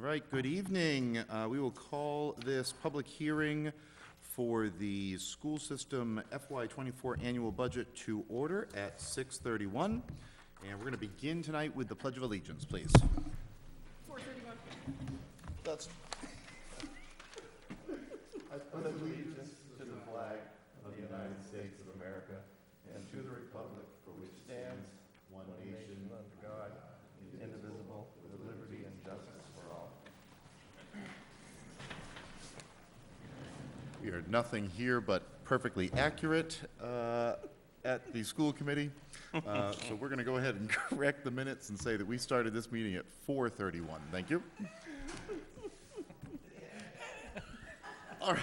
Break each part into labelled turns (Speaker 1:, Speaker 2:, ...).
Speaker 1: All right, good evening. We will call this public hearing for the school system FY24 annual budget to order at 6:31. And we're going to begin tonight with the Pledge of Allegiance, please.
Speaker 2: 4:31.
Speaker 1: That's
Speaker 3: I pledge allegiance to the flag of the United States of America and to the republic for which stands one nation under God, indivisible, with liberty and justice for all.
Speaker 1: We are nothing here but perfectly accurate at the school committee. So we're going to go ahead and correct the minutes and say that we started this meeting at 4:31. Thank you. All right,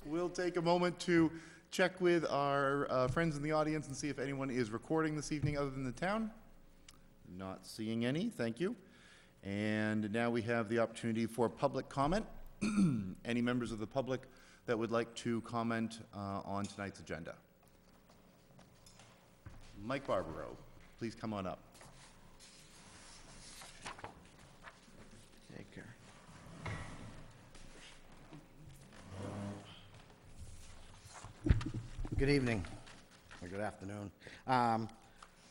Speaker 1: we'll take a moment to check with our friends in the audience and see if anyone is recording this evening other than the town. Not seeing any, thank you. And now we have the opportunity for public comment. Any members of the public that would like to comment on tonight's agenda? Mike Barbaro, please come on up.
Speaker 3: Take care.
Speaker 4: Good evening, or good afternoon.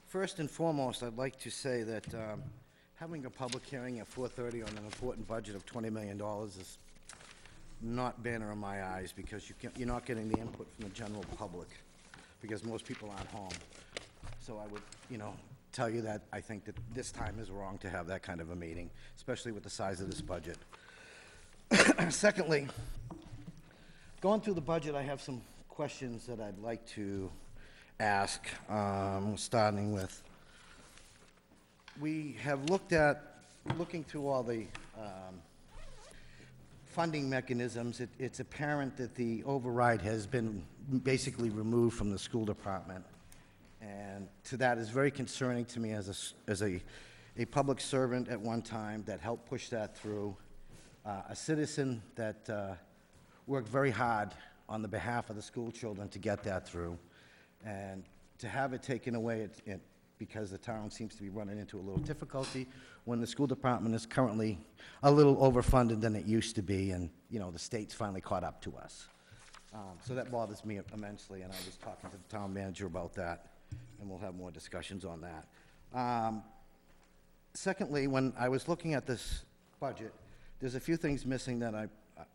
Speaker 4: First and foremost, I'd like to say that having a public hearing at 4:30 on an important budget of $20 million is not banner in my eyes, because you're not getting the input from the general public, because most people aren't home. So I would, tell you that I think that this time is wrong to have that kind of a meeting, especially with the size of this budget. Secondly, going through the budget, I have some questions that I'd like to ask, starting with, we have looking through all the funding mechanisms, it's apparent that the override has been basically removed from the school department. And to that is very concerning to me as a public servant at one time that helped push that through, a citizen that worked very hard on the behalf of the school children to get that through. And to have it taken away because the town seems to be running into a little difficulty when the school department is currently a little overfunded than it used to be, and, the state's finally caught up to us. So that bothers me immensely, and I was talking to the town manager about that, and we'll have more discussions on that. Secondly, when I was looking at this budget, there's a few things missing that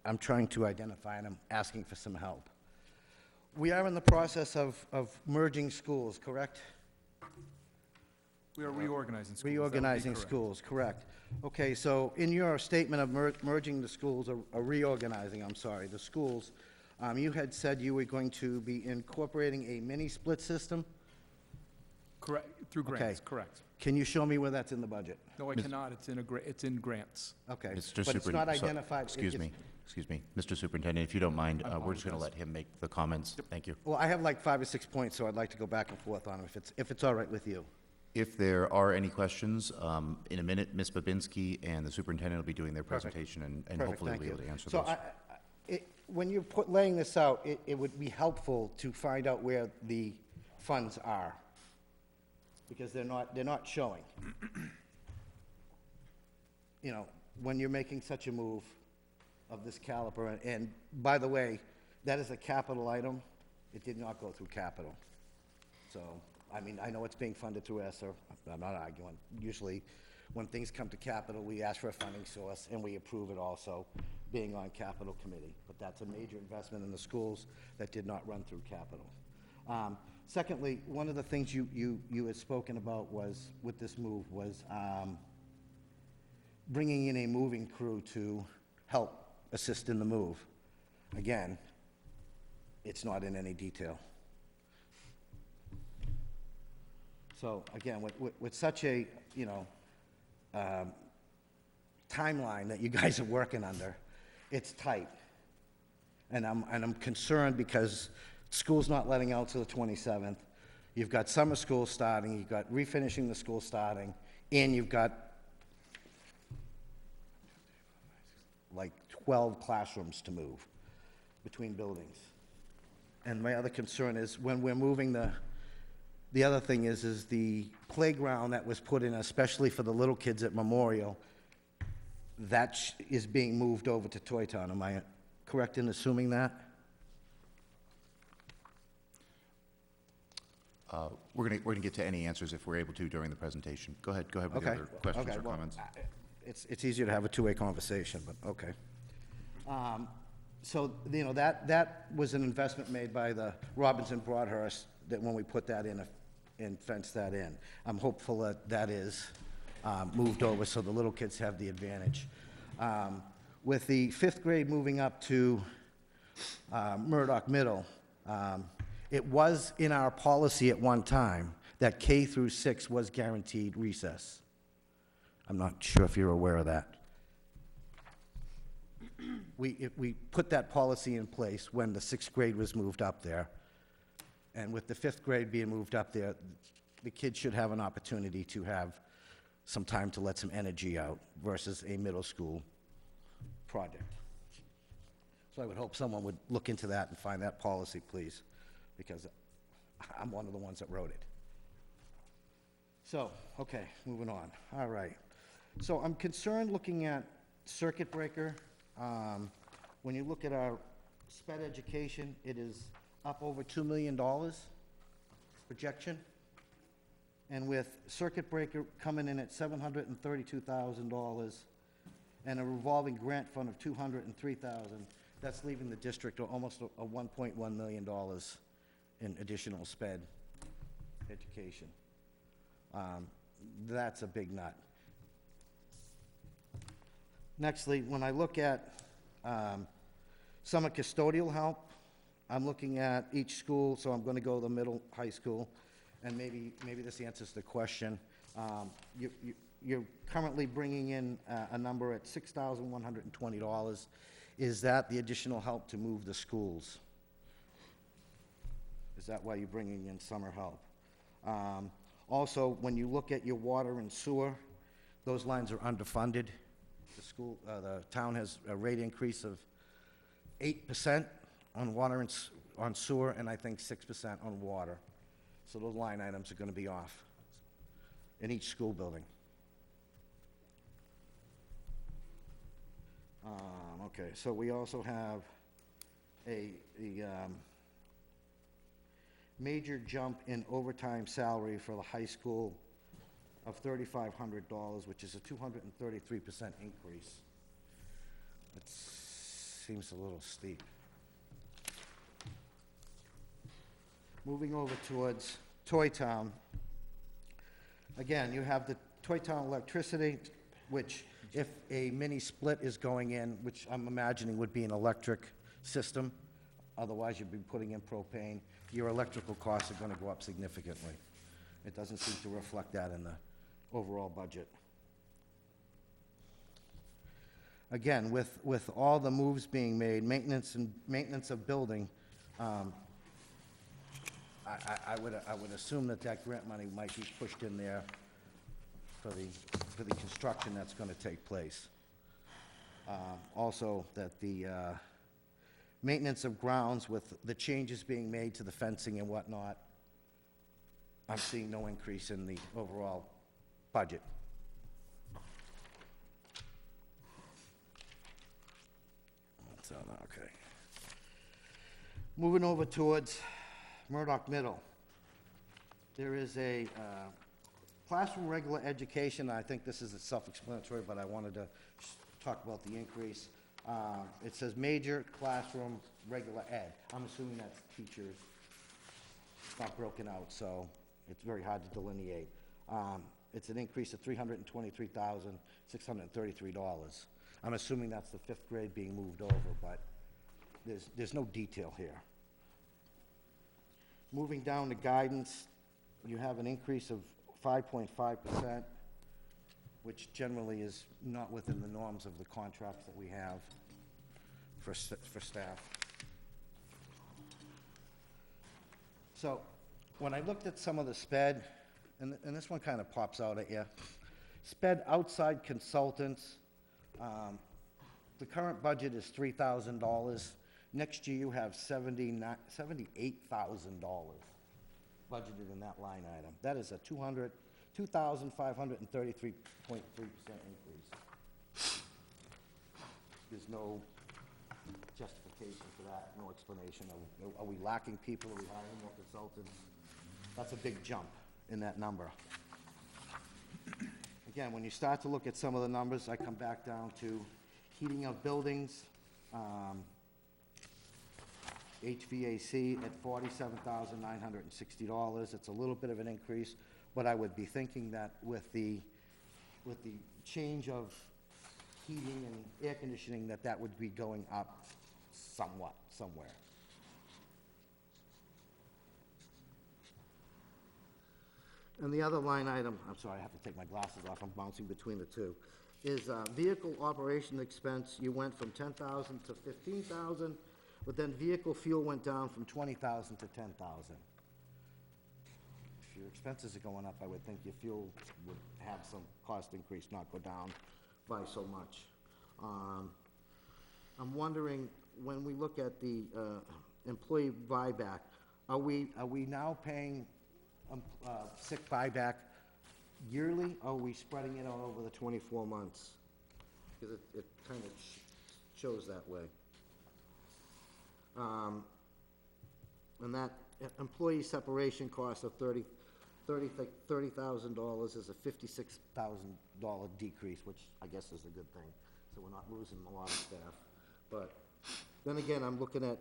Speaker 4: I'm trying to identify, and I'm asking for some help. We are in the process of merging schools, correct?
Speaker 2: We are reorganizing schools.
Speaker 4: Reorganizing schools, correct. Okay, so in your statement of merging the schools, or reorganizing, the schools, you had said you were going to be incorporating a mini-split system?
Speaker 2: Correct, through grants,
Speaker 4: Okay.
Speaker 2: correct.
Speaker 4: Can you show me where that's in the budget?
Speaker 2: No, I cannot, it's in grants.
Speaker 4: Okay,
Speaker 1: Mr.
Speaker 4: but it's not identified.
Speaker 1: Excuse me, Mr. Superintendent, if you don't mind, we're just going to let him make the comments. Thank you.
Speaker 4: Well, I have like 5 or 6 points, so I'd like to go back and forth on them, if it's all right with you.
Speaker 1: If there are any questions, in a minute, Ms. Babinski and the superintendent will be doing their presentation, and
Speaker 4: Perfect,
Speaker 1: hopefully
Speaker 4: thank
Speaker 1: we'll be
Speaker 4: you.
Speaker 1: able to answer
Speaker 4: So
Speaker 1: those.
Speaker 4: when you're laying this out, it would be helpful to find out where the funds are, because they're not showing. When you're making such a move of this caliber, and by the way, that is a capital item. It did not go through capital. So, I know it's being funded through ESSER. I'm not arguing. Usually, when things come to capital, we ask for a funding source, and we approve it also, being on capital committee. But that's a major investment in the schools that did not run through capital. Secondly, one of the things you had spoken about was, with this move, was bringing in a moving crew to help assist in the move. Again, it's not in any detail. So again, with such a, timeline that you guys are working under, it's tight. And I'm concerned because school's not letting out till the 27th. You've got summer school starting, you've got refinishing the school starting, and you've got like 12 classrooms to move between buildings. And my other concern is when we're moving the other thing is the playground that was put in especially for the little kids at Memorial that is being moved over to Toy Town. Am I correct in assuming that?
Speaker 1: We're gonna get to any answers if we're able to during the presentation. Go ahead with
Speaker 4: Okay.
Speaker 1: your other questions
Speaker 4: Okay,
Speaker 1: or
Speaker 4: well,
Speaker 1: comments.
Speaker 4: It's easier to have a two-way conversation, but okay. So, you know, that was an investment made by the Robinson Broadhurst, that when we put that in and fenced that in. I'm hopeful that that is moved over so the little kids have the advantage. With the fifth grade moving up to Murdoch Middle, it was in our policy at one time that K through 6 was guaranteed recess. I'm not sure if you're aware of that. We put that policy in place when the sixth grade was moved up there. And with the fifth grade being moved up there, the kids should have an opportunity to have some time to let some energy out versus a middle school project. So I would hope someone would look into that and find that policy, please, because I'm one of the ones that wrote it. So, okay, moving on. All right. So I'm concerned looking at circuit breaker. When you look at our sped education, it is up over $2 million projection. And with circuit breaker coming in at $732,000 and a revolving grant fund of $203,000, that's leaving the district almost a $1.1 million in additional sped education. That's a big nut. Nextly, when I look at summer custodial help, I'm looking at each school, so I'm going to go to the middle high school, and maybe this answers the question. You're currently bringing in a number at $6,120. Is that the additional help to move the schools? Is that why you're bringing in summer help? Also, when you look at your water and sewer, those lines are underfunded. The town has a rate increase of 8% on water and on sewer, and I think 6% on water. So those line items are going to be off in each school building. Okay, so we also have a major jump in overtime salary for the high school of $3,500, which is a 233% increase. It seems a little steep. Moving over towards Toy Town. Again, you have the Toy Town electricity, which if a mini split is going in, which I'm imagining would be an electric system, otherwise you'd be putting in propane, your electrical costs are going to go up significantly. It doesn't seem to reflect that in the overall budget. Again, with all the moves being made, maintenance of building, I would assume that grant money might be pushed in there for the construction that's going to take place. Also, that the maintenance of grounds with the changes being made to the fencing and whatnot, I'm seeing no increase in the overall budget. So, okay. Moving over towards Murdoch Middle. There is a classroom regular education. I think this is self-explanatory, but I wanted to talk about the increase. It says major classroom regular ed. I'm assuming that's teachers. It's not broken out, so it's very hard to delineate. It's an increase of $323,633. I'm assuming that's the fifth grade being moved over, but there's no detail here. Moving down to guidance, you have an increase of 5.5%, which generally is not within the norms of the contracts that we have for staff. So when I looked at some of the sped, and this one kind of pops out at you, sped outside consultants, the current budget is $3,000. Next year, you have $78,000 budgeted in that line item. That is a 2,533.3% increase. no justification for that, no explanation. Are we lacking people? Are we hiring more consultants? That's a big jump in that number. Again, when you start to look at some of the numbers, I come back down to heating of buildings, HVAC at $47,960. It's a little bit of an increase, but I would be thinking that with the change of heating and air conditioning, that would be going up somewhat, somewhere. And the other line item, I'm sorry, I have to take my glasses off, I'm bouncing between the two, is vehicle operation expense. You went from 10,000 to 15,000, but then vehicle fuel went down from 20,000 to 10,000. If your expenses are going up, I would think your fuel would have some cost increase, not go down by so much. I'm wondering, when we look at the employee buyback, are we now paying sick buyback yearly, or are we spreading it out over the 24 months? Because it kind of shows that way. And that employee separation cost of $30,000 is a $56,000 decrease, which I guess is a good thing. So we're not losing a lot of staff. But then again, I'm looking at,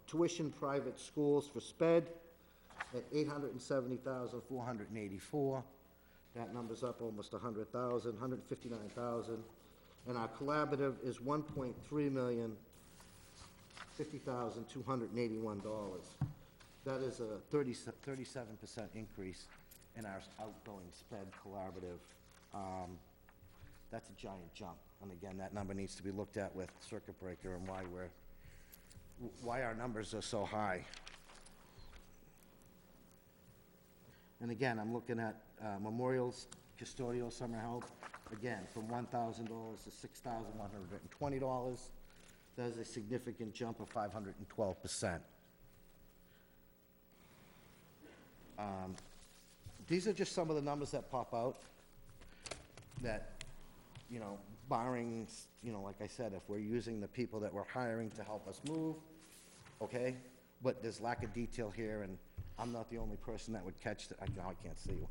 Speaker 4: tuition private schools for SPED at $870,484. That number's up almost $100,000, $159,000. And our collaborative is $1.3 million, $50,281. That is a 37% increase in our outgoing SPED collaborative. That's a giant jump. And again, that number needs to be looked at with circuit breaker and why our numbers are so high. And again, I'm looking at memorials, custodial summer help, again, from $1,000 to $6,120. That is a significant jump of 512%. These are just some of the numbers that pop out that, barring, like I said, if we're using the people that we're hiring to help us move, okay? But there's lack of detail here, and I'm not the only person that would catch I can't see you.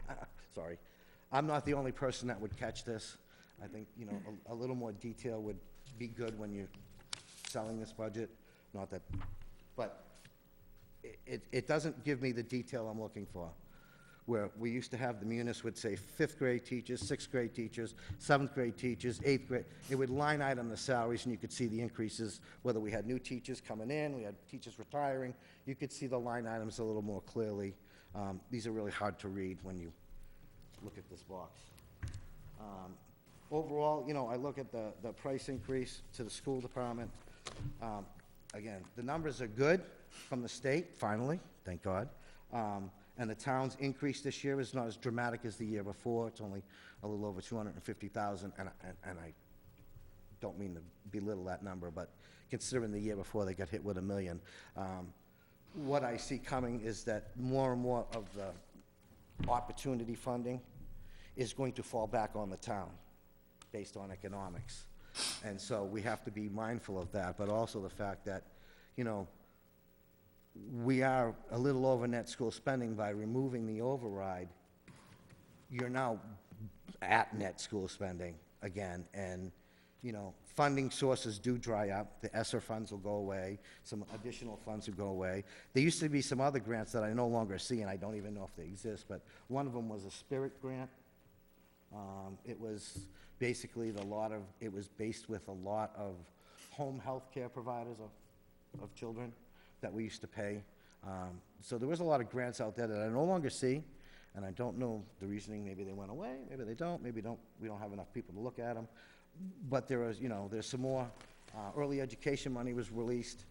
Speaker 4: Sorry. I'm not the only person that would catch this. I think, a little more detail would be good when you're selling this budget. Not that, but it doesn't give me the detail I'm looking for. Where we used to have, the munis would say 5th grade teachers, 6th grade teachers, 7th grade teachers, 8th grade. It would line item the salaries, and you could see the increases, whether we had new teachers coming in, we had teachers retiring. You could see the line items a little more clearly. These are really hard to read when you look at this box. Overall, I look at the price increase to the school department. Again, the numbers are good from the state, finally, thank God. And the town's increase this year is not as dramatic as the year before. It's only a little over $250,000, and I don't mean to belittle that number, but considering the year before they got hit with $1 million, what I see coming is that more and more of the opportunity funding is going to fall back on the town based on economics. And so we have to be mindful of that, but also the fact that, we are a little over net school spending by removing the override. You're now at net school spending again, and, funding sources do dry up. The ESSER funds will go away. Some additional funds will go away. There used to be some other grants that I no longer see, and I don't even know if they exist, but one of them was a Spirit grant. It was basically it was based with a lot of home health care providers of children that we used to pay. So there was a lot of grants out there that I no longer see, and I don't know the reasoning. Maybe they went away, maybe they don't, we don't have enough people to look at them. But there was, there's some more. Early education money was released.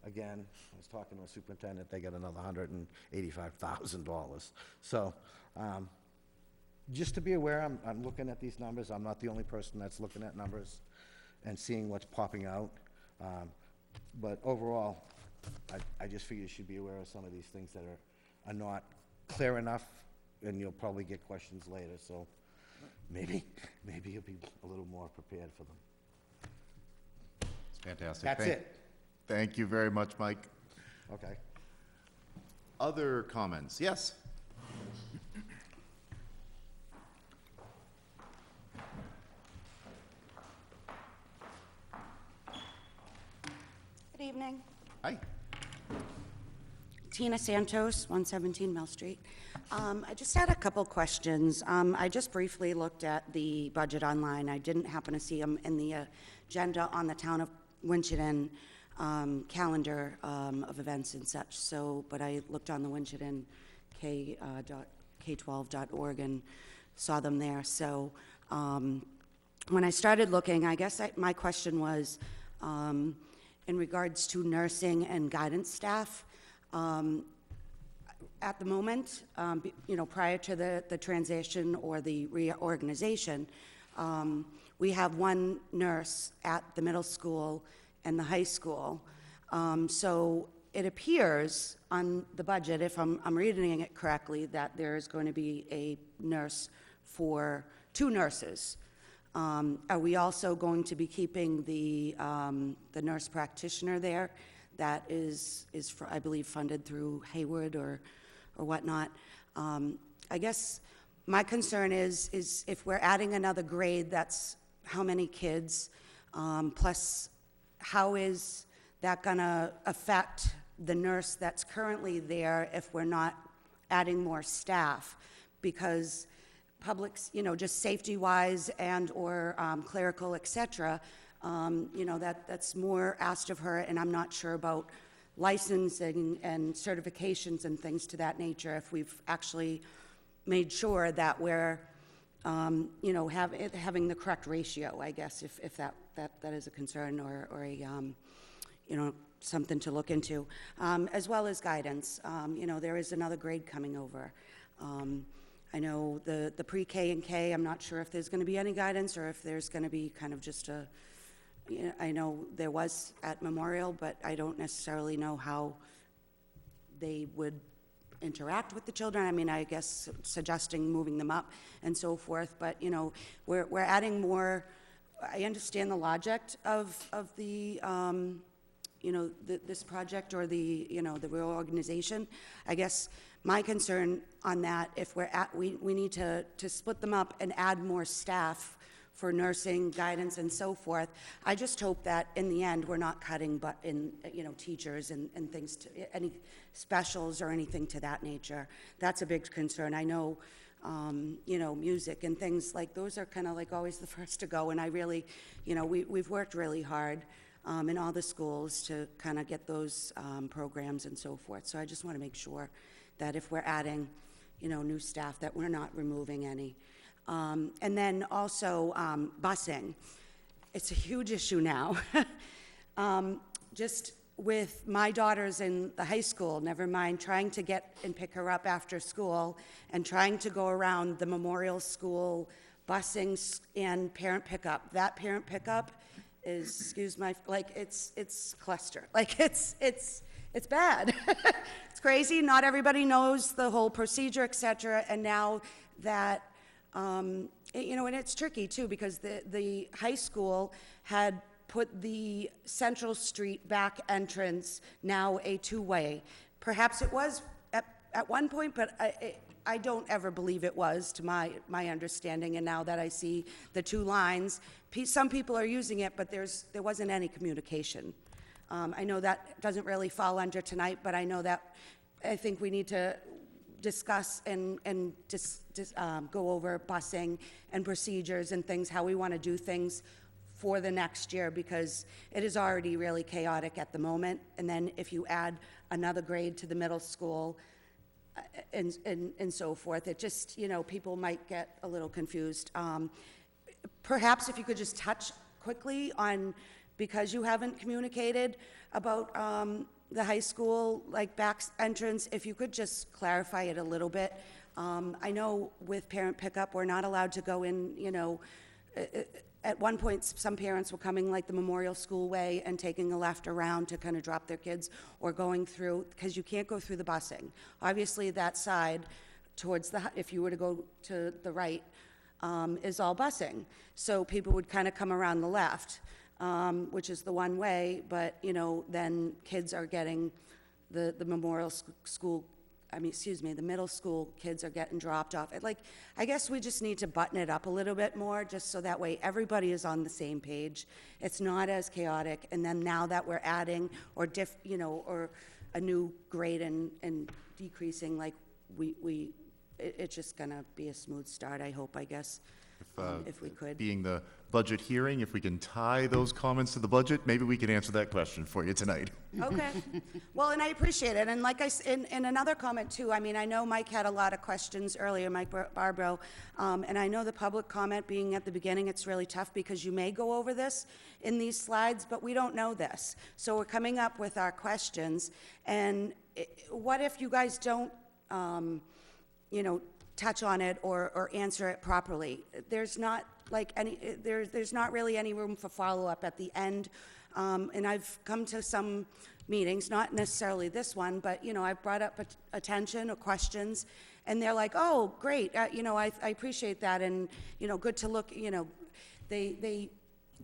Speaker 4: Again, I was talking to a superintendent, they got another $185,000. So just to be aware, I'm looking at these numbers. I'm not the only person that's looking at numbers and seeing what's popping out. But overall, I just figure you should be aware of some of these things that are not clear enough, and you'll probably get questions later, so maybe you'll be a little more prepared for them.
Speaker 1: Fantastic.
Speaker 4: That's it.
Speaker 1: Thank you very much, Mike.
Speaker 4: Okay.
Speaker 1: Other comments? Yes?
Speaker 5: Good evening.
Speaker 1: Hi.
Speaker 5: Tina Santos, 117 Mill Street. I just had a couple questions. I just briefly looked at the budget online. I didn't happen to see them in the agenda on the Town of Winchendon calendar of events and such. So, but I looked on the Winchendon K12.org and saw them there. So, when I started looking, I guess my question was, in regards to nursing and guidance staff. At the moment, prior to the transition or the reorganization, we have one nurse at the middle school and the high school. So it appears on the budget, if I'm reading it correctly, that there is going to be a nurse for 2 nurses. Are we also going to be keeping the nurse practitioner there? That is I believe, funded through Hayward or whatnot. I guess my concern is if we're adding another grade, that's how many kids? Plus, how is that gonna affect the nurse that's currently there if we're not adding more staff? Because publics, just safety-wise and/or clerical, et cetera, that's more asked of her, and I'm not sure about licensing and certifications and things to that nature, if we've actually made sure that we're, having the correct ratio, I guess, if that is a concern or a, something to look into, as well as guidance. There is another grade coming over. I know the pre-K and K, I'm not sure if there's going to be any guidance or if there's going to be kind of just I know there was at Memorial, but I don't necessarily know how they would interact with the children. I mean, I guess suggesting moving them up and so forth, but, we're adding more. I understand the logic of the, this project or the reorganization. I guess my concern on that, if we need to split them up and add more staff for nursing, guidance, and so forth. I just hope that in the end, we're not cutting but in, teachers and things, any specials or anything to that nature. That's a big concern. I know, music and things like those are kind of like always the first to go, and I really, we've worked really hard in all the schools to kind of get those programs and so forth. So I just want to make sure that if we're adding, new staff, that we're not removing any. And then also busing. It's a huge issue now. Just with my daughters in the high school, never mind trying to get and pick her up after school and trying to go around the Memorial School busing and parent pickup. That parent pickup is, it's cluster. It's bad. It's crazy. Not everybody knows the whole procedure, et cetera. And now that and it's tricky too, because the high school had put the Central Street back entrance now a 2-way. Perhaps it was at one point, but I don't ever believe it was, to my understanding. And now that I see the 2 lines, some people are using it, but there wasn't any communication. I know that doesn't really fall under tonight, but I know that I think we need to discuss and just go over busing and procedures and things, how we want to do things for the next year, because it is already really chaotic at the moment. And then if you add another grade to the middle school and so forth, it just, people might get a little confused. Perhaps if you could just touch quickly on, because you haven't communicated about the high school, back entrance, if you could just clarify it a little bit. I know with parent pickup, we're not allowed to go in, at one point, some parents were coming the Memorial School way and taking a left around to kind of drop their kids, or going through, because you can't go through the busing. Obviously, that side towards if you were to go to the right, is all busing. So people would kind of come around the left. which is the one way, but, you know, then kids are getting, the memorial school, the middle school kids are getting dropped off. Like, I guess we just need to button it up a little bit more, just so that way everybody is on the same page. It's not as chaotic, and then now that we're adding, or or a new grade and decreasing, like, it's just gonna be a smooth start, I hope, I guess, if we could.
Speaker 1: Being the budget hearing, if we can tie those comments to the budget, maybe we can answer that question for you tonight.
Speaker 5: Okay. Well, and I appreciate it. And like in another comment too, I mean, I know Mike had a lot of questions earlier, Mike Barbaro, and I know the public comment being at the beginning, it's really tough because you may go over this in these slides, but we don't know this. So we're coming up with our questions, and what if you guys don't, touch on it or answer it properly? There's not like there's not really any room for follow-up at the end. And I've come to some meetings, not necessarily this one, but, I've brought up attention or questions, and they're like, oh, great, I appreciate that, and, good to look,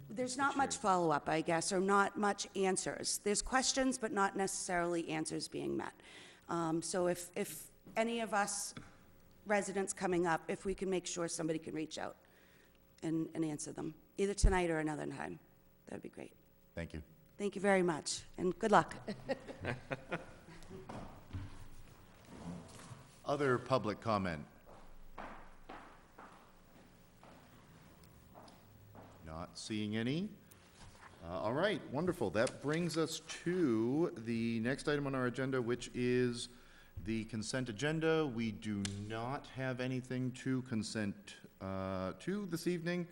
Speaker 5: there's not much follow-up, I guess, or not much answers. There's questions, but not necessarily answers being met. So if any of us residents coming up, if we can make sure somebody can reach out and answer them, either tonight or another time, that'd be great.
Speaker 1: Thank you.
Speaker 5: Thank you very much, and good luck.
Speaker 1: Other public comment? Not seeing any. All right, wonderful. That brings us to the next item on our agenda, which is the consent agenda. We do not have anything to consent to this evening,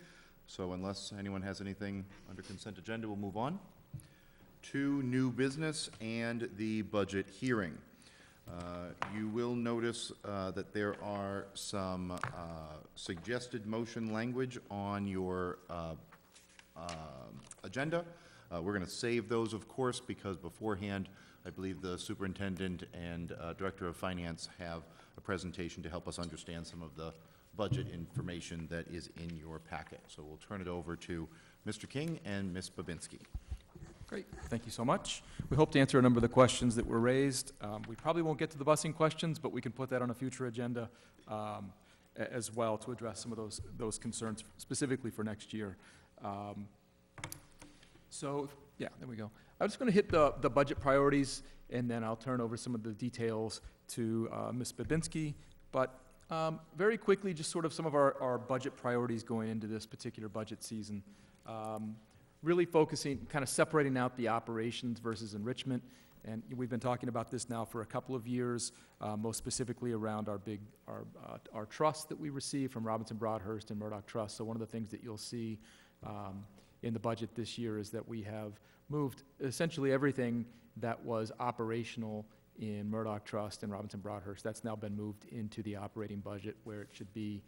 Speaker 1: so unless anyone has anything under consent agenda, we'll move on to new business and the budget hearing. You will notice that there are some suggested motion language on your agenda. We're going to save those, of course, because beforehand, I believe the superintendent and director of finance have a presentation to help us understand some of the budget information that is in your packet. So we'll turn it over to Mr. King and Ms. Babinski.
Speaker 2: Great, thank you so much. We hope to answer a number of the questions that were raised. We probably won't get to the busing questions, but we can put that on a future agenda as well to address some of those concerns specifically for next year. So, yeah, there we go. I'm just going to hit the budget priorities, and then I'll turn over some of the details to Ms. Babinski. But very quickly, just sort of some of our budget priorities going into this particular budget season. Really focusing, kind of separating out the operations versus enrichment. And we've been talking about this now for a couple of years, most specifically around our trust that we receive from Robinson Broadhurst and Murdoch Trust. So one of the things that you'll see in the budget this year is that we have moved essentially everything that was operational in Murdoch Trust and Robinson Broadhurst. That's now been moved into the operating budget where it should be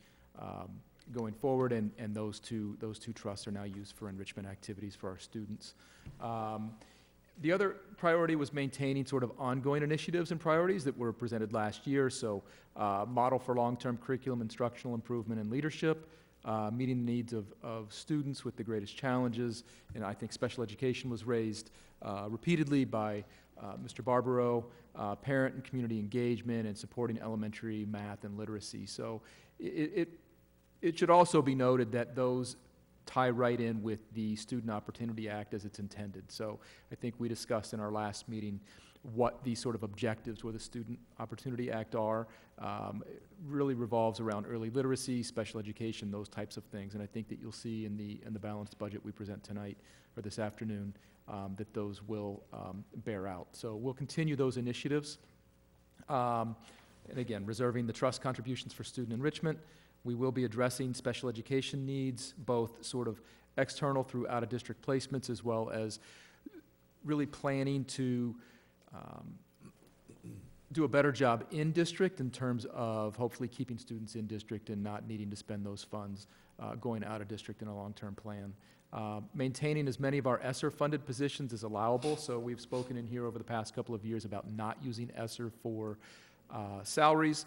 Speaker 2: going forward, and those two trusts are now used for enrichment activities for our students. The other priority was maintaining sort of ongoing initiatives and priorities that were presented last year. So model for long-term curriculum, instructional improvement, and leadership, meeting the needs of students with the greatest challenges. And I think special education was raised repeatedly by Mr. Barbaro, parent and community engagement, and supporting elementary math and literacy. So it should also be noted that those tie right in with the Student Opportunity Act as it's intended. So I think we discussed in our last meeting what the sort of objectives with the Student Opportunity Act are. It really revolves around early literacy, special education, those types of things. And I think that you'll see in the balanced budget we present tonight or this afternoon that those will bear out. So we'll continue those initiatives. And again, reserving the trust contributions for student enrichment. We will be addressing special education needs, both sort of external through out-of-district placements, as well as really planning to do a better job in district in terms of hopefully keeping students in district and not needing to spend those funds going out of district in a long-term plan. Maintaining as many of our ESSER-funded positions as allowable. So we've spoken in here over the past couple of years about not using ESSER for salaries.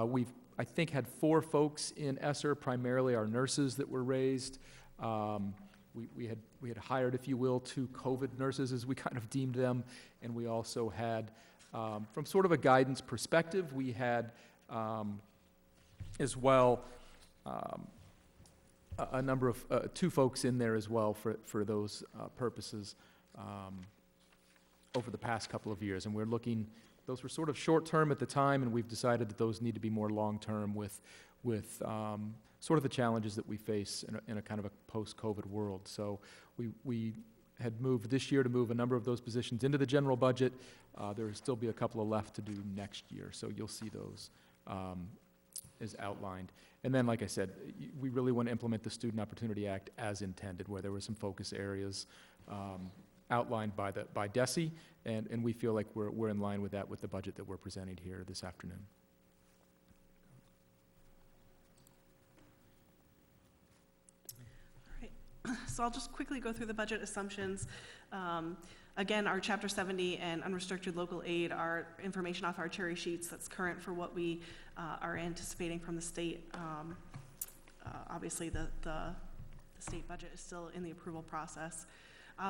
Speaker 2: We've, I think, had 4 folks in ESSER, primarily our nurses that were raised. We had hired, if you will, 2 COVID nurses, as we kind of deemed them, and we also had, from sort of a guidance perspective, we had as well a number of 2 folks in there as well for those purposes over the past couple of years. And we're looking, those were sort of short-term at the time, and we've decided that those need to be more long-term with sort of the challenges that we face in a kind of a post-COVID world. So we had moved this year to move a number of those positions into the general budget. There will still be a couple of left to do next year, so you'll see those as outlined. And then, like I said, we really want to implement the Student Opportunity Act as intended, where there were some focus areas outlined by DESE, and we feel like we're in line with that with the budget that we're presenting here this afternoon.
Speaker 6: So I'll just quickly go through the budget assumptions. Again, our Chapter 70 and unrestricted local aid are information off our cherry sheets that's current for what we are anticipating from the state. Obviously, the state budget is still in the approval process.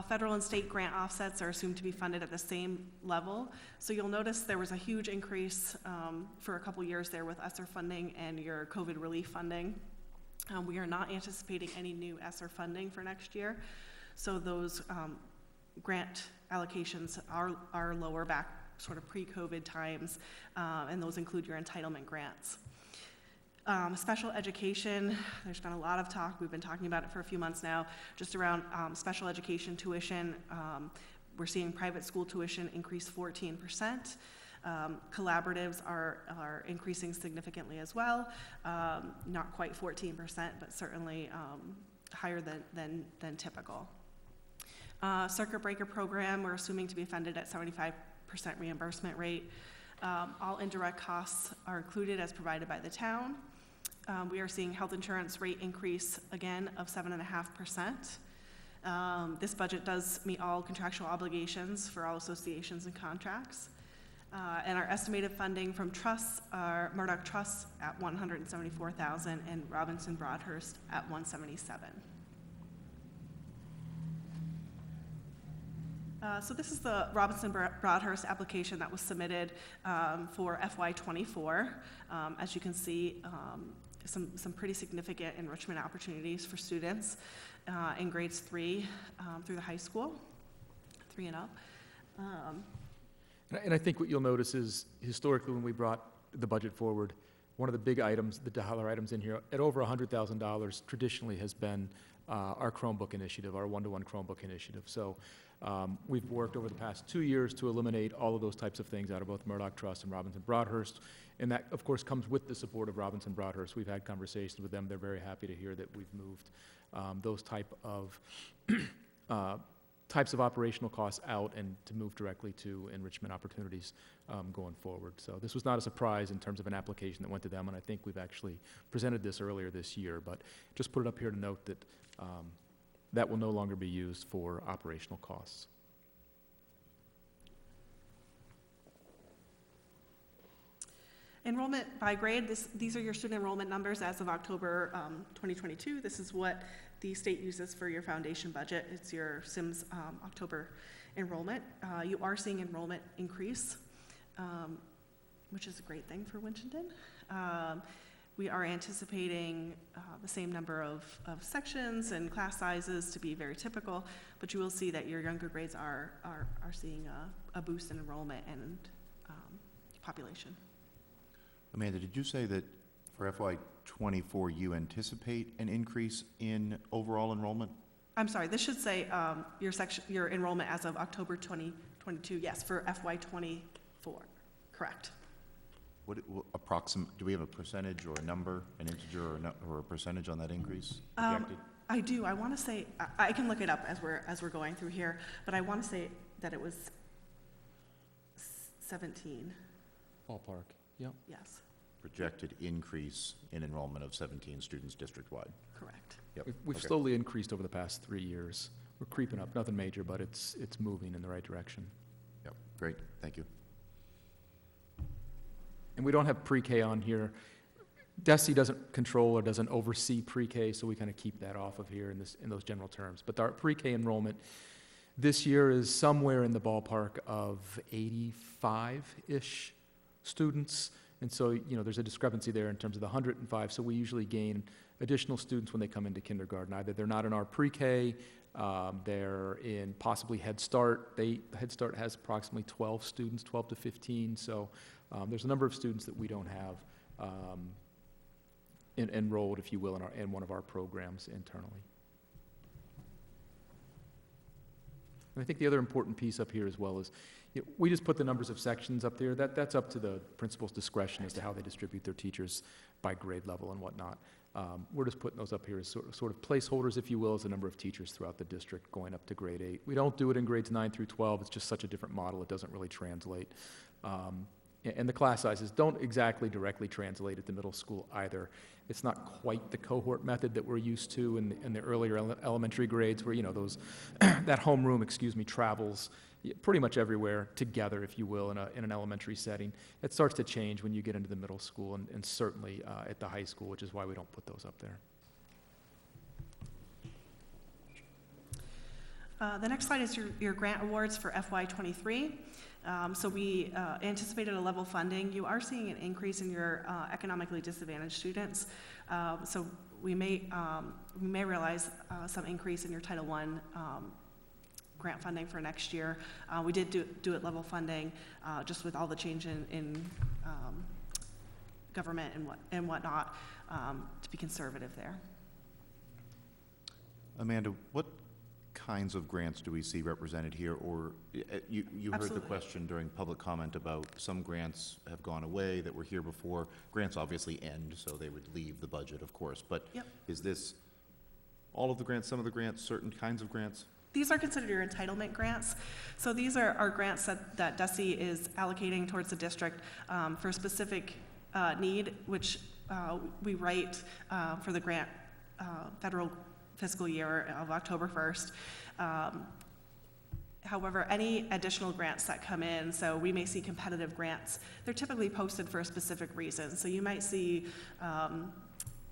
Speaker 6: Federal and state grant offsets are assumed to be funded at the same level. So you'll notice there was a huge increase for a couple years there with ESSER funding and your COVID relief funding. We are not anticipating any new ESSER funding for next year, so those grant allocations are lower back sort of pre-COVID times, and those include your entitlement grants. Special education, there's been a lot of talk, we've been talking about it for a few months now, just around special education tuition. We're seeing private school tuition increase 14%. Collaboratives are increasing significantly as well, not quite 14%, but certainly higher than typical. Circuit breaker program, we're assuming to be funded at 75% reimbursement rate. All indirect costs are included as provided by the town. We are seeing health insurance rate increase again of 7.5%. This budget does meet all contractual obligations for all associations and contracts. And our estimated funding from trusts are Murdoch Trust at $174,000 and Robinson Broadhurst at $177,000. So this is the Robinson Broadhurst application that was submitted for FY24. As you can see, some pretty significant enrichment opportunities for students in grades 3 through the high school, 3 and up.
Speaker 2: And I think what you'll notice is, historically, when we brought the budget forward, one of the big items, the dollar items in here, at over $100,000, traditionally has been our Chromebook initiative, our one-to-one Chromebook initiative. So we've worked over the past 2 years to eliminate all of those types of things out of both Murdoch Trust and Robinson Broadhurst. And that, of course, comes with the support of Robinson Broadhurst. We've had conversations with them. They're very happy to hear that we've moved those types of operational costs out and to move directly to enrichment opportunities going forward. So this was not a surprise in terms of an application that went to them, and I think we've actually presented this earlier this year, but just put it up here to note that that will no longer be used for operational costs.
Speaker 6: Enrollment by grade, these are your student enrollment numbers as of October 2022. This is what the state uses for your foundation budget. It's your SIMS October enrollment. You are seeing enrollment increase, which is a great thing for Winchendon. We are anticipating the same number of sections and class sizes to be very typical, but you will see that your younger grades are seeing a boost in enrollment and population.
Speaker 1: Amanda, did you say that for FY24 you anticipate an increase in overall enrollment?
Speaker 6: I'm sorry, this should say your enrollment as of October 2022, yes, for FY24, correct.
Speaker 1: What do we have a percentage or a number, an integer or a percentage on that increase projected?
Speaker 6: I do. I want to say, I can look it up as we're going through here, but I want to say that it was 17.
Speaker 2: Ballpark, yep.
Speaker 6: Yes,
Speaker 1: Projected increase in enrollment of 17 students district-wide.
Speaker 6: correct.
Speaker 1: Yep.
Speaker 2: We've
Speaker 1: Okay.
Speaker 2: slowly increased over the past 3 years. We're creeping up, nothing major, but it's moving in the right direction.
Speaker 1: Yep, great, thank you.
Speaker 2: And we don't have pre-K on here. DESE doesn't control or doesn't oversee pre-K, so we kind of keep that off of here in those general terms. But our pre-K enrollment this year is somewhere in the ballpark of 85-ish students. And so, there's a discrepancy there in terms of the 105. So we usually gain additional students when they come into kindergarten. Either they're not in our pre-K, they're in possibly Head Start. Head Start has approximately 12 students, 12 to 15. So there's a number of students that we don't have enrolled, if you will, in one of our programs internally. And I think the other important piece up here as well is, we just put the numbers of sections up there. That's up to the principal's discretion as to how they distribute their teachers by grade level and whatnot. We're just putting those up here as sort of placeholders, if you will, as the number of teachers throughout the district going up to grade 8. We don't do it in grades 9 through 12. It's just such a different model. It doesn't really translate. And the class sizes don't exactly directly translate at the middle school either. It's not quite the cohort method that we're used to in the earlier elementary grades where, those that homeroom, travels pretty much everywhere together, if you will, in an elementary setting. It starts to change when you get into the middle school and certainly at the high school, which is why we don't put those up there.
Speaker 6: The next slide is your grant awards for FY23. So we anticipated a level funding. You are seeing an increase in your economically disadvantaged students. So we may realize some increase in your Title I grant funding for next year. We did do it level funding, just with all the change in government and whatnot, to be conservative there.
Speaker 1: Amanda, what kinds of grants do we see represented here? Or you heard the
Speaker 6: Absolutely.
Speaker 1: question during public comment about some grants have gone away that were here before. Grants obviously end, so they would leave the budget, of course. But
Speaker 6: Yep.
Speaker 1: is this all of the grants, some of the grants, certain kinds of grants?
Speaker 6: These are considered your entitlement grants. So these are grants that DESE is allocating towards the district for a specific need, which we write for the grant federal fiscal year of October 1st. However, any additional grants that come in, so we may see competitive grants, they're typically posted for a specific reason. So you might see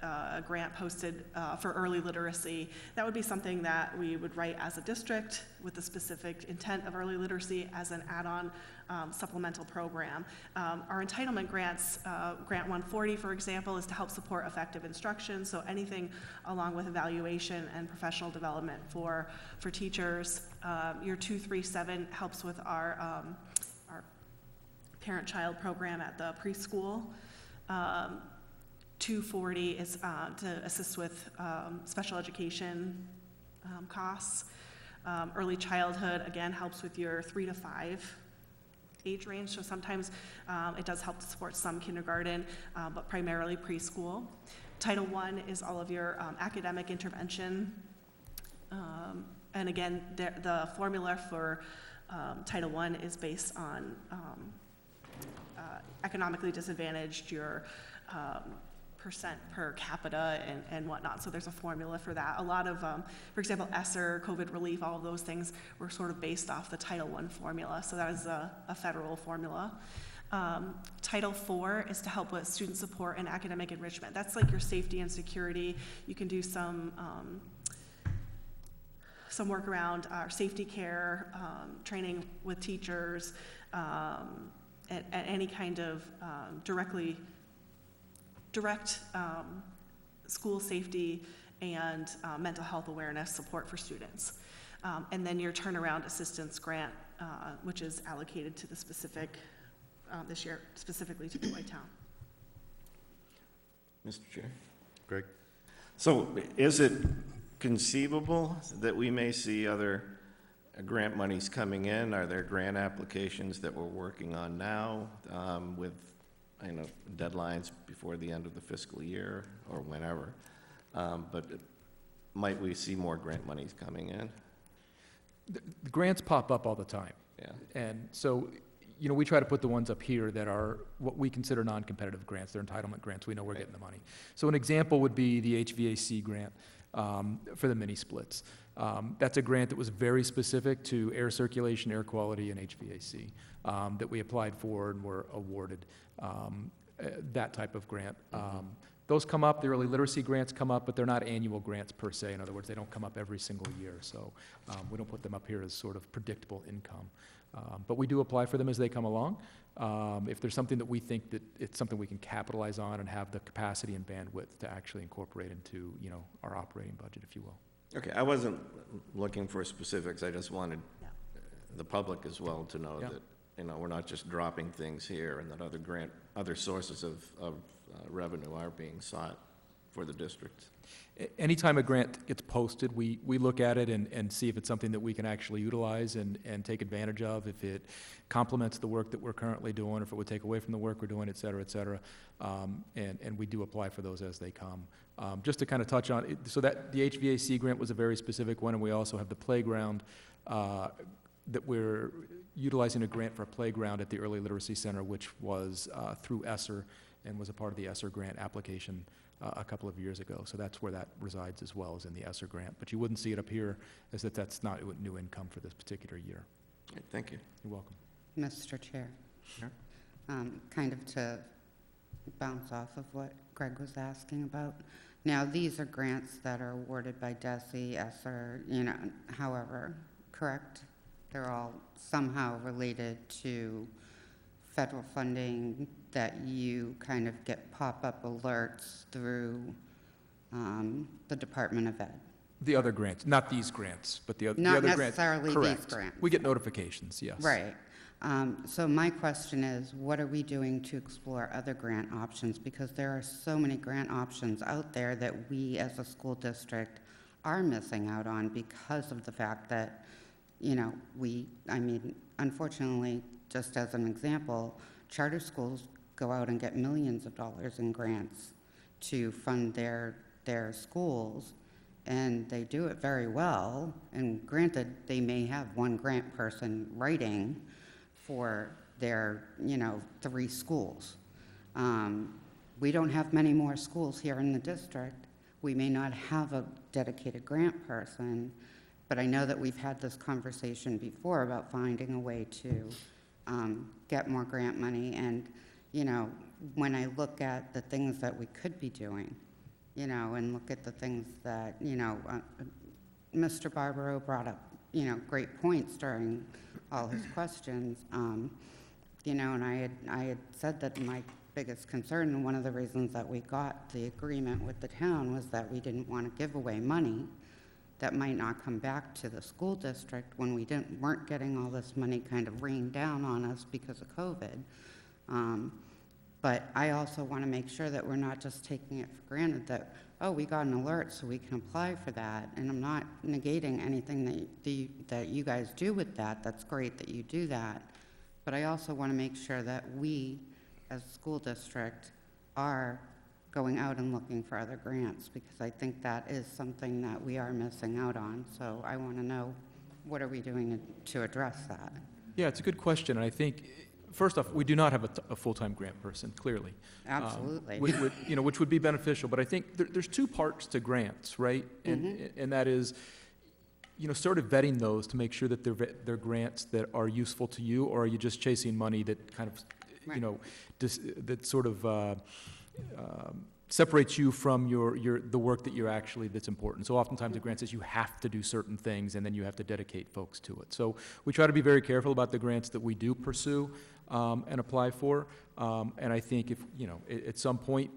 Speaker 6: a grant posted for early literacy. That would be something that we would write as a district with the specific intent of early literacy as an add-on supplemental program. Our entitlement grants, Grant 140, for example, is to help support effective instruction. So anything along with evaluation and professional development for teachers. Your 237 helps with our parent-child program at the preschool. 240 is to assist with special education costs. Early childhood, again, helps with your 3 to 5 age range. So sometimes it does help to support some kindergarten, but primarily preschool. Title I is all of your academic intervention. And again, the formula for Title I is based on economically disadvantaged, your percent per capita and whatnot. So there's a formula for that. A lot of, for example, ESSER, COVID relief, all of those things were sort of based off the Title I formula. So that is a federal formula. Title IV is to help with student support and academic enrichment. That's like your safety and security. You can do some work around our safety care, training with teachers, and any kind of direct school safety and mental health awareness support for students. And then your turnaround assistance grant, which is allocated to the specific, this year, specifically to Dwight Town.
Speaker 3: Mr. Chair.
Speaker 1: Greg?
Speaker 3: So is it conceivable that we may see other grant monies coming in? Are there grant applications that we're working on now with deadlines before the end of the fiscal year or whenever? But might we see more grant monies coming in?
Speaker 2: The grants pop up all the time.
Speaker 3: Yeah.
Speaker 2: And so, we try to put the ones up here that are what we consider non-competitive grants. They're entitlement grants. We know we're getting the money. So an example would be the HVAC grant for the mini splits. That's a grant that was very specific to air circulation, air quality, and HVAC that we applied for and were awarded that type of grant. those come up, the early literacy grants come up, but they're not annual grants per se. In other words, they don't come up every single year, so we don't put them up here as sort of predictable income. But we do apply for them as they come along. If there's something that we think that it's something we can capitalize on and have the capacity and bandwidth to actually incorporate into, our operating budget, if you will.
Speaker 3: Okay, I wasn't looking for specifics, I just wanted
Speaker 6: Yeah.
Speaker 3: the public as well to know
Speaker 2: Yeah.
Speaker 3: that, we're not just dropping things here, and that other sources of revenue are being sought for the district.
Speaker 2: Anytime a grant gets posted, we look at it and see if it's something that we can actually utilize and take advantage of, if it complements the work that we're currently doing, if it would take away from the work we're doing, et cetera, et cetera. And we do apply for those as they come. Just to kind of touch on, so that the HVAC grant was a very specific one, and we also have the playground, that we're utilizing a grant for a playground at the Early Literacy Center, which was through ESSER and was a part of the ESSER grant application a couple of years ago. So that's where that resides as well, as in the ESSER grant. But you wouldn't see it up here, as that's not new income for this particular year.
Speaker 3: Okay, thank you.
Speaker 2: You're welcome.
Speaker 7: Mr. Chair.
Speaker 3: Sure.
Speaker 7: Kind of to bounce off of what Greg was asking about. Now, these are grants that are awarded by DESE, ESSER, however, correct? They're all somehow related to federal funding that you kind of get pop-up alerts through the Department of Ed.
Speaker 2: The other grants, not these grants, but the other
Speaker 7: Not
Speaker 2: grants.
Speaker 7: necessarily these
Speaker 2: Correct.
Speaker 7: grants.
Speaker 2: We get notifications, yes.
Speaker 7: Right. So my question is, what are we doing to explore other grant options? Because there are so many grant options out there that we as a school district are missing out on because of the fact that, unfortunately, just as an example, charter schools go out and get millions of dollars in grants to fund their schools, and they do it very well. And granted, they may have one grant person writing for their, 3 schools. We don't have many more schools here in the district. We may not have a dedicated grant person, but I know that we've had this conversation before about finding a way to get more grant money. And, when I look at the things that we could be doing, and look at the things that, Mr. Barbaro brought up, great points during all his questions, and I had said that my biggest concern, and one of the reasons that we got the agreement with the town, was that we didn't want to give away money that might not come back to the school district when we weren't getting all this money kind of rained down on us because of COVID. But I also want to make sure that we're not just taking it for granted that, oh, we got an alert so we can apply for that. And I'm not negating anything that you guys do with that. That's great that you do that. But I also want to make sure that we, as a school district, are going out and looking for other grants, because I think that is something that we are missing out on. So I want to know, what are we doing to address that?
Speaker 2: Yeah, it's a good question, and I think, first off, we do not have a full-time grant person, clearly.
Speaker 7: Absolutely.
Speaker 2: Which would be beneficial, but I think there's 2 parts to grants, right? And that is, sort of vetting those to make sure that they're grants that are useful to you, or are you just chasing money that kind of,
Speaker 7: Right.
Speaker 2: that sort of separates you from the work that's important. So oftentimes the grant says you have to do certain things, and then you have to dedicate folks to it. So we try to be very careful about the grants that we do pursue and apply for. And I think if, at some point,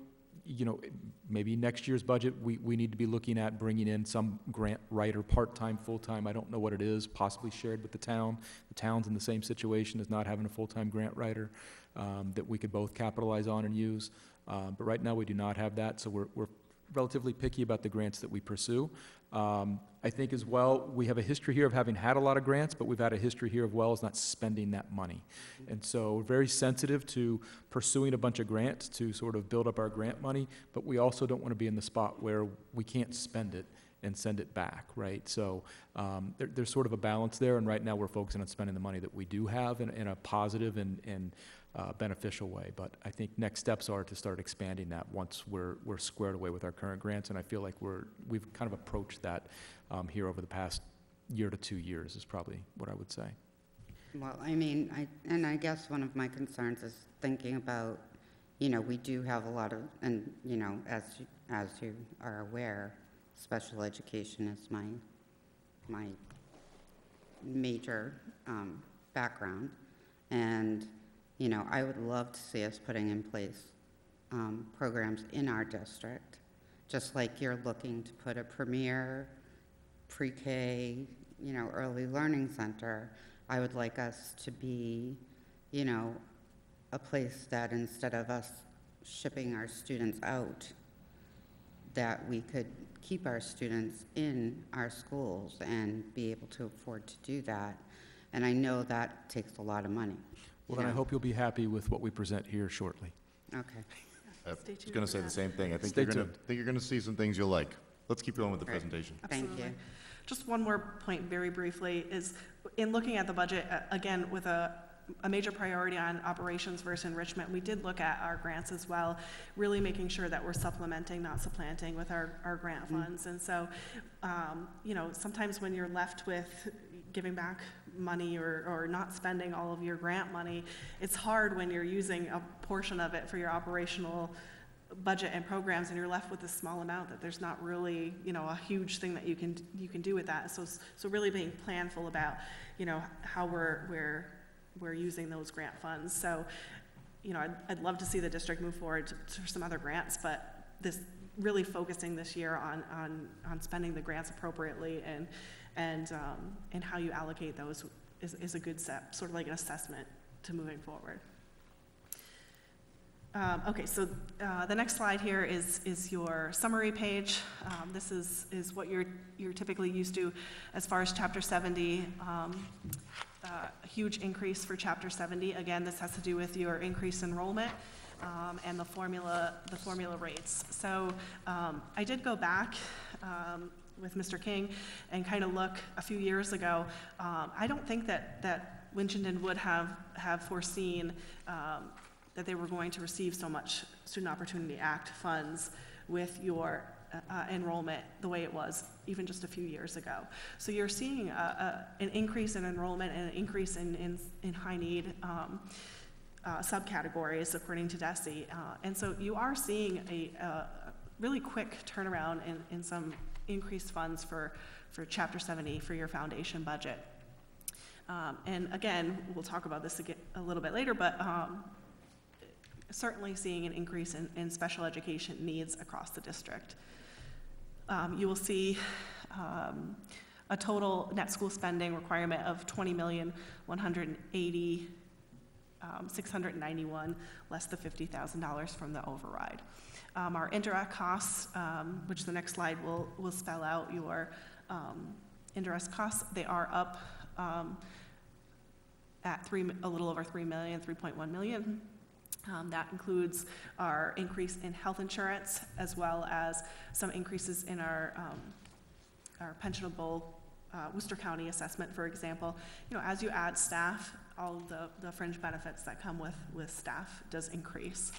Speaker 2: maybe next year's budget, we need to be looking at bringing in some grant writer, part-time, full-time, I don't know what it is, possibly shared with the town. The town's in the same situation as not having a full-time grant writer that we could both capitalize on and use. But right now, we do not have that, so we're relatively picky about the grants that we pursue. I think as well, we have a history here of having had a lot of grants, but we've had a history here of well as not spending that money. And so we're very sensitive to pursuing a bunch of grants to sort of build up our grant money, but we also don't want to be in the spot where we can't spend it and send it back, right? So there's sort of a balance there, and right now we're focusing on spending the money that we do have in a positive and beneficial way. But I think next steps are to start expanding that once we're squared away with our current grants, and I feel like we've kind of approached that here over the past year to 2 years is probably what I would say.
Speaker 7: Well, I guess one of my concerns is thinking about, you know, we do have a lot of, and, you know, as you are aware, special education is my major background. And, you know, I would love to see us putting in place programs in our district, just like you're looking to put a premier pre-K, you know, early learning center. I would like us to be, you know, a place that instead of us shipping our students out, that we could keep our students in our schools and be able to afford to do that. And I know that takes a lot of money.
Speaker 2: Well, then I hope you'll be happy with what we present here shortly.
Speaker 7: Okay.
Speaker 1: I was
Speaker 6: Stay tuned
Speaker 1: going to
Speaker 6: for
Speaker 1: say the
Speaker 6: that.
Speaker 1: same thing. I think
Speaker 2: Stay
Speaker 1: you're going to,
Speaker 2: tuned.
Speaker 1: think you're going to see some things you'll like. Let's keep going with the
Speaker 7: Great.
Speaker 1: presentation.
Speaker 7: Thank you.
Speaker 6: Absolutely. Just one more point very briefly is, in looking at the budget, again, with a major priority on operations versus enrichment, we did look at our grants as well, really making sure that we're supplementing, not supplanting with our grant funds. And so, you know, sometimes when you're left with giving back money or not spending all of your grant money, it's hard when you're using a portion of it for your operational budget and programs, and you're left with a small amount that there's not really, you know, a huge thing that you can do with that. So really being planful about, you know, how we're using those grant funds. So, you know, I'd love to see the district move forward to some other grants, but this really focusing this year on spending the grants appropriately and how you allocate those is a good step, sort of like an assessment to moving forward. Okay, so the next slide here is your summary page. This is what you're typically used to as far as Chapter 70. A huge increase for Chapter 70. Again, this has to do with your increased enrollment and the formula rates. So I did go back with Mr. King and kind of look a few years ago. I don't think that Winchendon would have foreseen that they were going to receive so much Student Opportunity Act funds with your enrollment the way it was even just a few years ago. So you're seeing an increase in enrollment and an increase in high need subcategories according to DESE. And so you are seeing a really quick turnaround in some increased funds for Chapter 70 for your foundation budget. And again, we'll talk about this again a little bit later, but certainly seeing an increase in special education needs across the district. You will see a total net school spending requirement of $20,180,691, less the $50,000 from the override. Our indirect costs, which the next slide will spell out your indirect costs, they are up at a little over $3 million, $3.1 million. That includes our increase in health insurance, as well as some increases in our pensionable Worcester County assessment, for example. You know, as you add staff, all of the fringe benefits that come with staff does increase.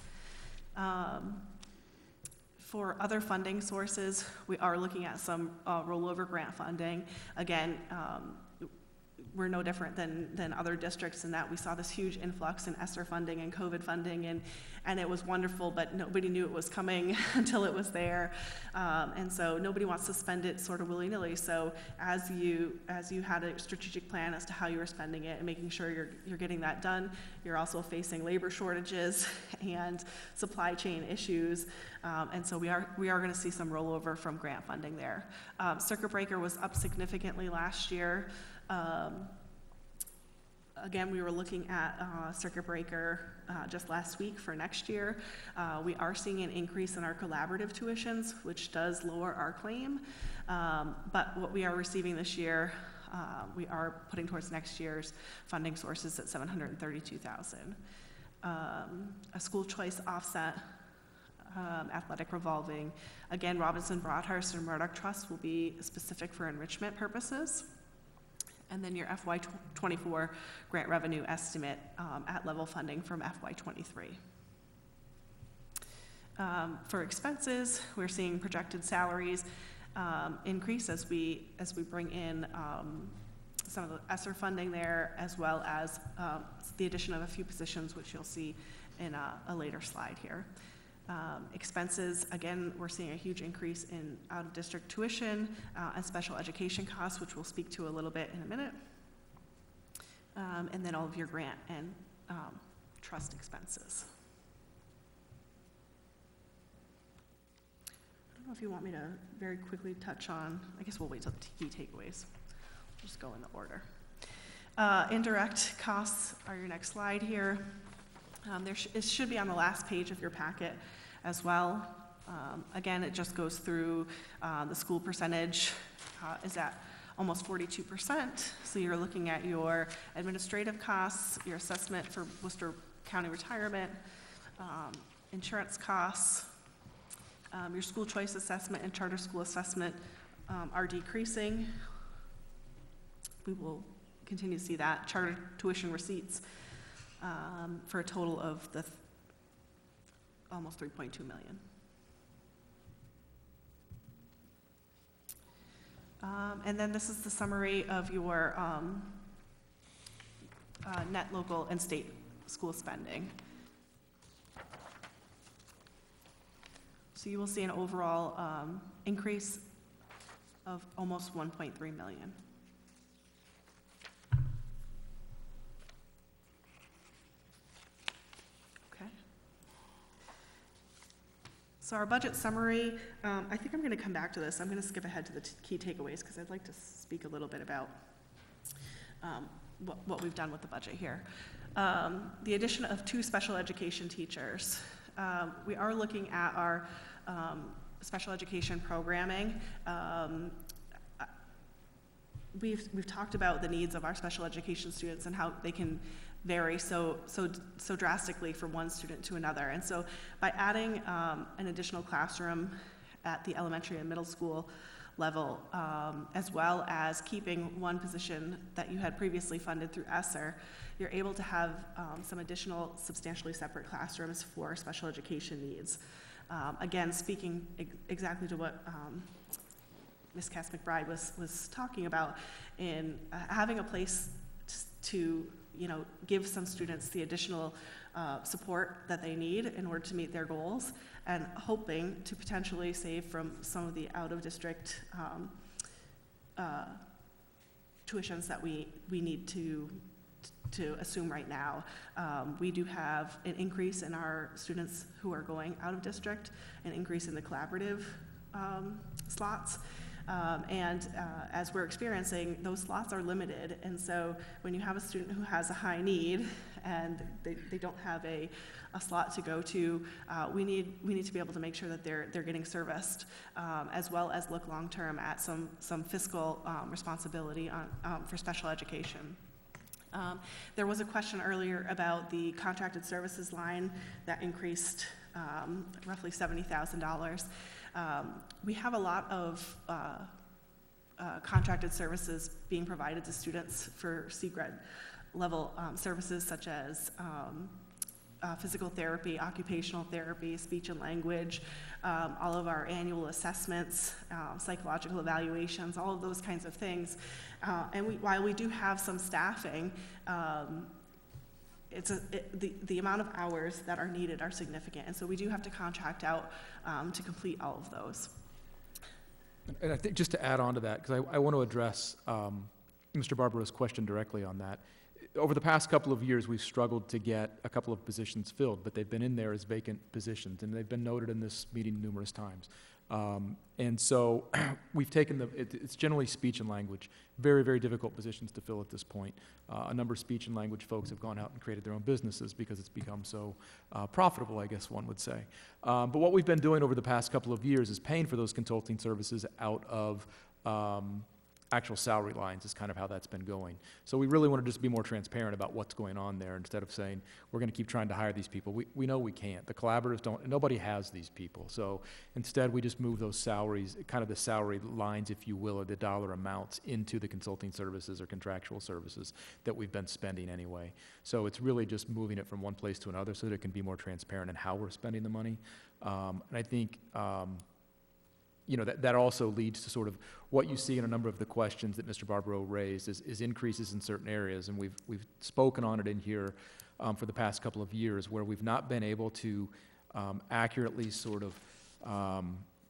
Speaker 6: For other funding sources, we are looking at some rollover grant funding. Again, we're no different than other districts in that we saw this huge influx in ESSER funding and COVID funding, and it was wonderful, but nobody knew it was coming until it was there. And so nobody wants to spend it sort of willy-nilly. So as you had a strategic plan as to how you were spending it and making sure you're getting that done, you're also facing labor shortages and supply chain issues. And so we are going to see some rollover from grant funding there. Circuit breaker was up significantly last year. Again, we were looking at circuit breaker just last week for next year. We are seeing an increase in our collaborative tuitions, which does lower our claim. But what we are receiving this year, we are putting towards next year's funding sources at $732,000. A school choice offset, athletic revolving. Again, Robinson Broadhurst and Murdoch Trust will be specific for enrichment purposes. And then your FY24 grant revenue estimate at level funding from FY23. For expenses, we're seeing projected salaries increase as we bring in some of the ESSER funding there, as well as the addition of a few positions, which you'll see in a later slide here. Expenses, again, we're seeing a huge increase in out-of-district tuition and special education costs, which we'll speak to a little bit in a minute. And then all of your grant and trust expenses. I don't know if you want me to very quickly touch on, I guess we'll wait till the key takeaways. Just go in the order. Indirect costs are your next slide here. It should be on the last page of your packet as well. Again, it just goes through the school percentage is at almost 42%. So you're looking at your administrative costs, your assessment for Worcester County retirement, insurance costs, your school choice assessment and charter school assessment are decreasing. We will continue to see that. Charter tuition receipts for a total of almost 3.2 million. And then this is the summary of your net local and state school spending. So you will see an overall increase of almost 1.3 million. Okay. So our budget summary, I think I'm going to come back to this. I'm going to skip ahead to the key takeaways because I'd like to speak a little bit about what we've done with the budget here. The addition of 2 special education teachers. We are looking at our special education programming. We've talked about the needs of our special education students and how they can vary so drastically from one student to another. And so by adding an additional classroom at the elementary and middle school level, as well as keeping one position that you had previously funded through ESSER, you're able to have some additional substantially separate classrooms for special education needs. Again, speaking exactly to what Ms. Cass McBride was talking about in having a place to give some students the additional support that they need in order to meet their goals, and hoping to potentially save from some of the out-of-district tuitions that we need to assume right now. We do have an increase in our students who are going out of district, an increase in the collaborative slots. As we're experiencing, those slots are limited, and so when you have a student who has a high need and they don't have a slot to go to, we need to be able to make sure that they're getting serviced, as well as look long-term at some fiscal responsibility for special education. There was a question earlier about the contracted services line that increased roughly $70,000. We have a lot of contracted services being provided to students for CGRED level services such as physical therapy, occupational therapy, speech and language, all of our annual assessments, psychological evaluations, all of those kinds of things. While we do have some staffing, the amount of hours that are needed are significant, and so we do have to contract out to complete all of those.
Speaker 2: And I think just to add on to that, because I want to address Mr. Barbaro's question directly on that. Over the past couple of years, we've struggled to get a couple of positions filled, but they've been in there as vacant positions, and they've been noted in this meeting numerous times. And so we've taken it's generally speech and language, very, very difficult positions to fill at this point. A number of speech and language folks have gone out and created their own businesses because it's become so profitable, I guess one would say. But what we've been doing over the past couple of years is paying for those consulting services out of actual salary lines is kind of how that's been going. So we really want to just be more transparent about what's going on there instead of saying we're going to keep trying to hire these people. We know we can't. The collaboratives don't, nobody has these people. So instead we just move those salaries, kind of the salary lines, if you will, or the dollar amounts into the consulting services or contractual services that we've been spending anyway. So it's really just moving it from one place to another so that it can be more transparent in how we're spending the money. And I think that also leads to sort of what you see in a number of the questions that Mr. Barbaro raised is increases in certain areas, and we've spoken on it in here for the past couple of years, where we've not been able to accurately sort of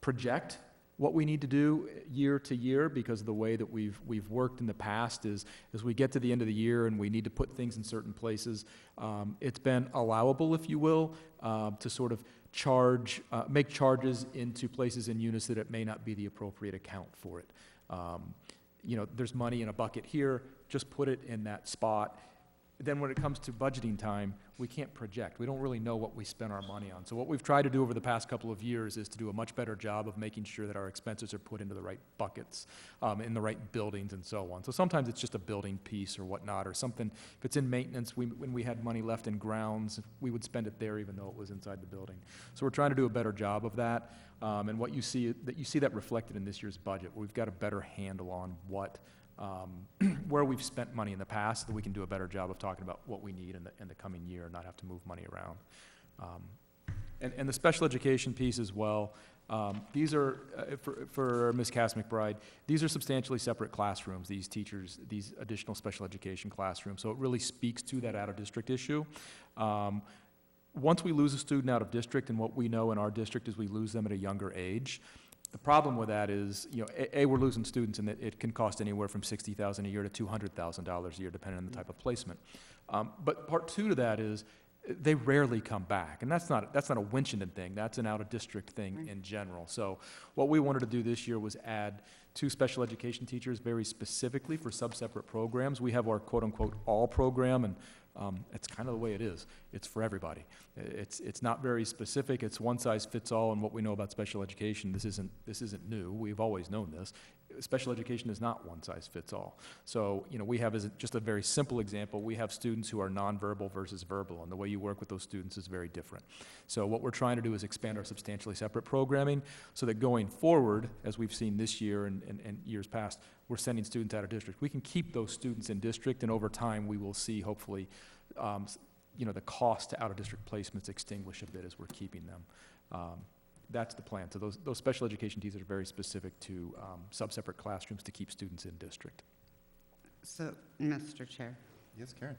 Speaker 2: project what we need to do year to year, because of the way that we've worked in the past is, as we get to the end of the year and we need to put things in certain places, it's been allowable, if you will, to sort of make charges into places in units that it may not be the appropriate account for it. There's money in a bucket here, just put it in that spot. Then when it comes to budgeting time, we can't project. We don't really know what we spend our money on. So what we've tried to do over the past couple of years is to do a much better job of making sure that our expenses are put into the right buckets, in the right buildings and so on. So sometimes it's just a building piece or whatnot, or something. If it's in maintenance, when we had money left in grounds, we would spend it there even though it was inside the building. So we're trying to do a better job of that. And what you see that reflected in this year's budget. We've got a better handle on where we've spent money in the past, so that we can do a better job of talking about what we need in the coming year and not have to move money around. And the special education piece as well, these are, for Ms. Cass McBride, these are substantially separate classrooms, these additional special education classrooms, so it really speaks to that out-of-district issue. Once we lose a student out of district, and what we know in our district is we lose them at a younger age, the problem with that is, we're losing students, and it can cost anywhere from $60,000 a year to $200,000 a year, depending on the type of placement. But part two to that is they rarely come back, and that's not a Winchendon thing. That's an out-of-district thing in general. So what we wanted to do this year was add 2 special education teachers very specifically for sub-separate programs. We have our quote-unquote all program, and it's kind of the way it is. It's for everybody. It's not very specific. It's one size fits all. And what we know about special education, this isn't new. We've always known this. Special education is not one size fits all. So we have, as just a very simple example, we have students who are nonverbal versus verbal, and the way you work with those students is very different. So what we're trying to do is expand our substantially separate programming, so that going forward, as we've seen this year and years past, we're sending students out of district. We can keep those students in district, and over time we will see, hopefully, the cost to out-of-district placements extinguish a bit as we're keeping them. That's the plan. So those special education teachers are very specific to sub-separate classrooms to keep students in district.
Speaker 7: So, Mr. Chair,
Speaker 1: Yes, Karen?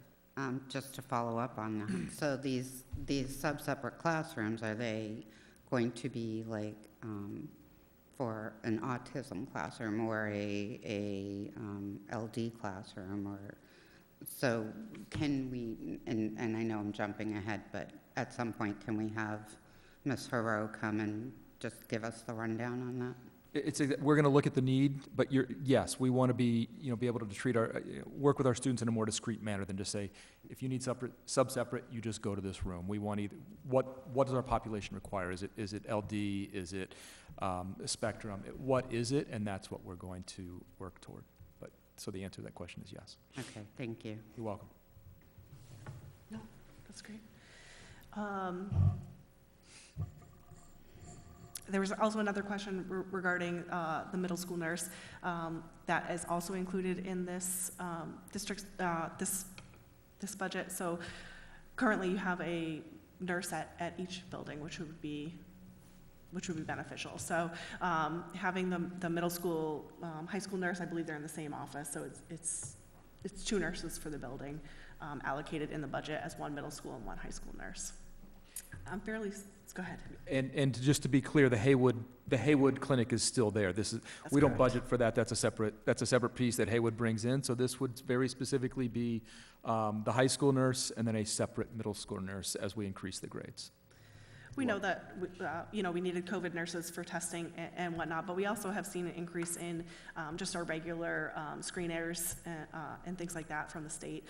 Speaker 7: just to follow up on that, so these sub-separate classrooms, are they going to be like for an autism classroom or a LD classroom, or so can we, and I know I'm jumping ahead, but at some point can we have Ms. Haro come and just give us the rundown on that?
Speaker 2: We're going to look at the need, but yes, we want to be able to treat work with our students in a more discrete manner than just say, if you need sub-separate, you just go to this room. We want what does our population require? Is it LD? Is it spectrum? What is it? And that's what we're going to work toward. So the answer to that question is yes.
Speaker 7: Okay, thank you.
Speaker 2: You're welcome.
Speaker 6: No, that's great. There was also another question regarding the middle school nurse that is also included in this district, this budget. So currently you have a nurse at each building, which would be beneficial. So having the middle school, high school nurse, I believe they're in the same office, so it's 2 nurses for the building allocated in the budget as 1 middle school and 1 high school nurse. Go ahead.
Speaker 2: And just to be clear, the Haywood Clinic is still there. We don't budget for that. That's a separate piece that Haywood brings in. So this would very specifically be the high school nurse and then a separate middle school nurse as we increase the grades.
Speaker 6: We know that, we needed COVID nurses for testing and whatnot, but we also have seen an increase in just our regular screeners and things like that from the state.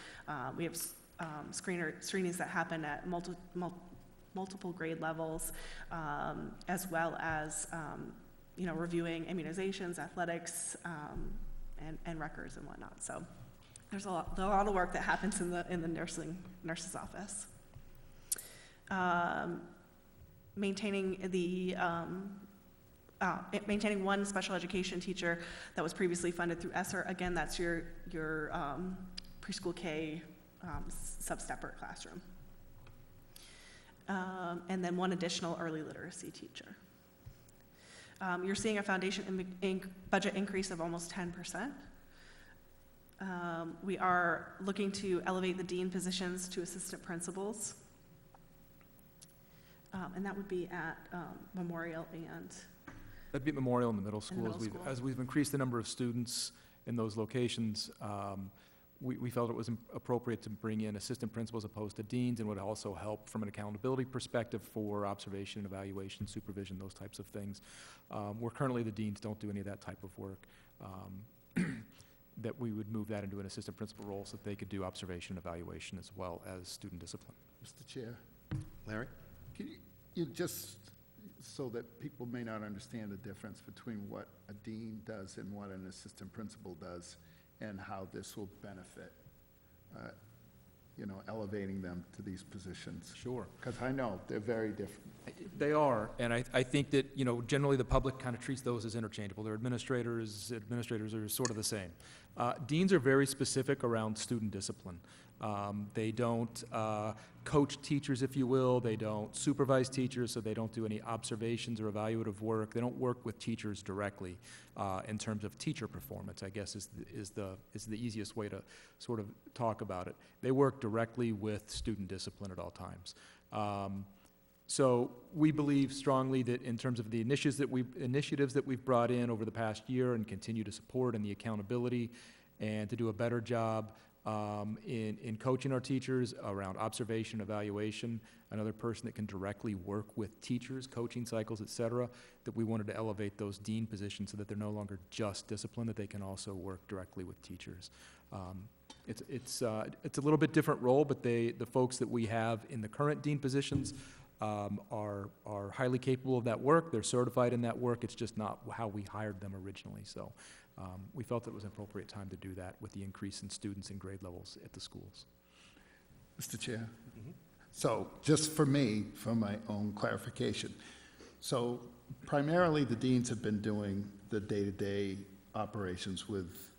Speaker 6: We have screenings that happen at multiple grade levels, as well as, reviewing immunizations, athletics, and records and whatnot. So there's a lot of work that happens in the nurse's office. Maintaining maintaining 1 special education teacher that was previously funded through ESSER. Again, that's your preschool K sub-separate classroom. And then 1 additional early literacy teacher. You're seeing a foundation budget increase of almost 10%. We are looking to elevate the dean positions to assistant principals. And that would be at Memorial and,
Speaker 2: That'd be at Memorial in the middle school.
Speaker 6: middle school.
Speaker 2: As we've increased the number of students in those locations, we felt it was appropriate to bring in assistant principals opposed to deans, and would also help from an accountability perspective for observation, evaluation, supervision, those types of things. Where currently the deans don't do any of that type of work, that we would move that into an assistant principal role so that they could do observation, evaluation, as well as student discipline.
Speaker 3: Mr. Chair,
Speaker 1: Larry?
Speaker 3: can you just, so that people may not understand the difference between what a dean does and what an assistant principal does, and how this will benefit, elevating them to these positions?
Speaker 2: Sure.
Speaker 3: Because I know they're very different.
Speaker 2: They are, and I think that, generally the public kind of treats those as interchangeable. They're administrators are sort of the same. Deans are very specific around student discipline. They don't coach teachers, if you will. They don't supervise teachers, so they don't do any observations or evaluative work. They don't work with teachers directly in terms of teacher performance, I guess is the easiest way to sort of talk about it. They work directly with student discipline at all times. So we believe strongly that in terms of the initiatives that we've brought in over the past year and continue to support, and the accountability, and to do a better job in coaching our teachers around observation, evaluation, another person that can directly work with teachers, coaching cycles, et cetera, that we wanted to elevate those dean positions so that they're no longer just discipline, that they can also work directly with teachers. It's a little bit different role, but the folks that we have in the current dean positions are highly capable of that work. They're certified in that work. It's just not how we hired them originally. So we felt it was an appropriate time to do that with the increase in students and grade levels at the schools.
Speaker 3: Mr. Chair? So just for me, for my own clarification, so primarily the deans have been doing the day-to-day operations with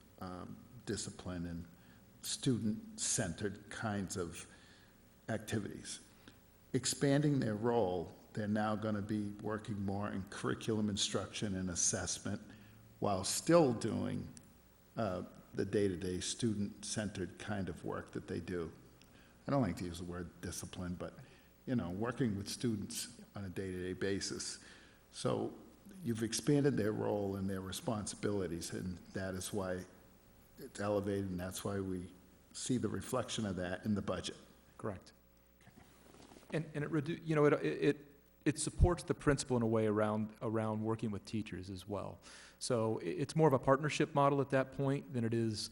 Speaker 3: discipline and student-centered kinds of activities. Expanding their role, they're now going to be working more in curriculum instruction and assessment while still doing the day-to-day student-centered kind of work that they do. I don't like to use the word discipline, but, working with students on a day-to-day basis. So you've expanded their role and their responsibilities, and that is why it's elevated, and that's why we see the reflection of that in the budget.
Speaker 2: Correct. And it supports the principal in a way around working with teachers as well. So it's more of a partnership model at that point than it is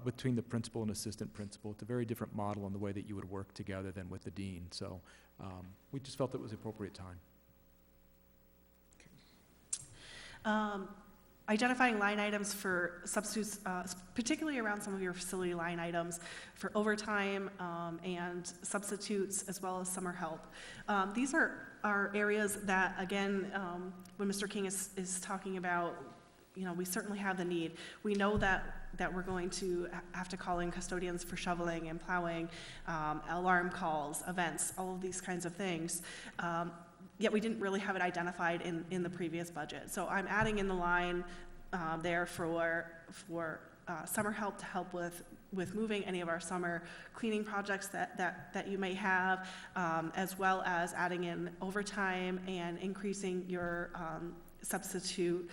Speaker 2: between the principal and assistant principal. It's a very different model in the way that you would work together than with the dean. So we just felt it was the appropriate time.
Speaker 6: Identifying line items for substitutes, particularly around some of your facility line items for overtime and substitutes, as well as summer help. These are areas that, again, when Mr. King is talking about, we certainly have the need. We know that we're going to have to call in custodians for shoveling and plowing, alarm calls, events, all of these kinds of things. Yet we didn't really have it identified in the previous budget. So I'm adding in the line there for summer help to help with moving any of our summer cleaning projects that you may have, as well as adding in overtime and increasing your substitute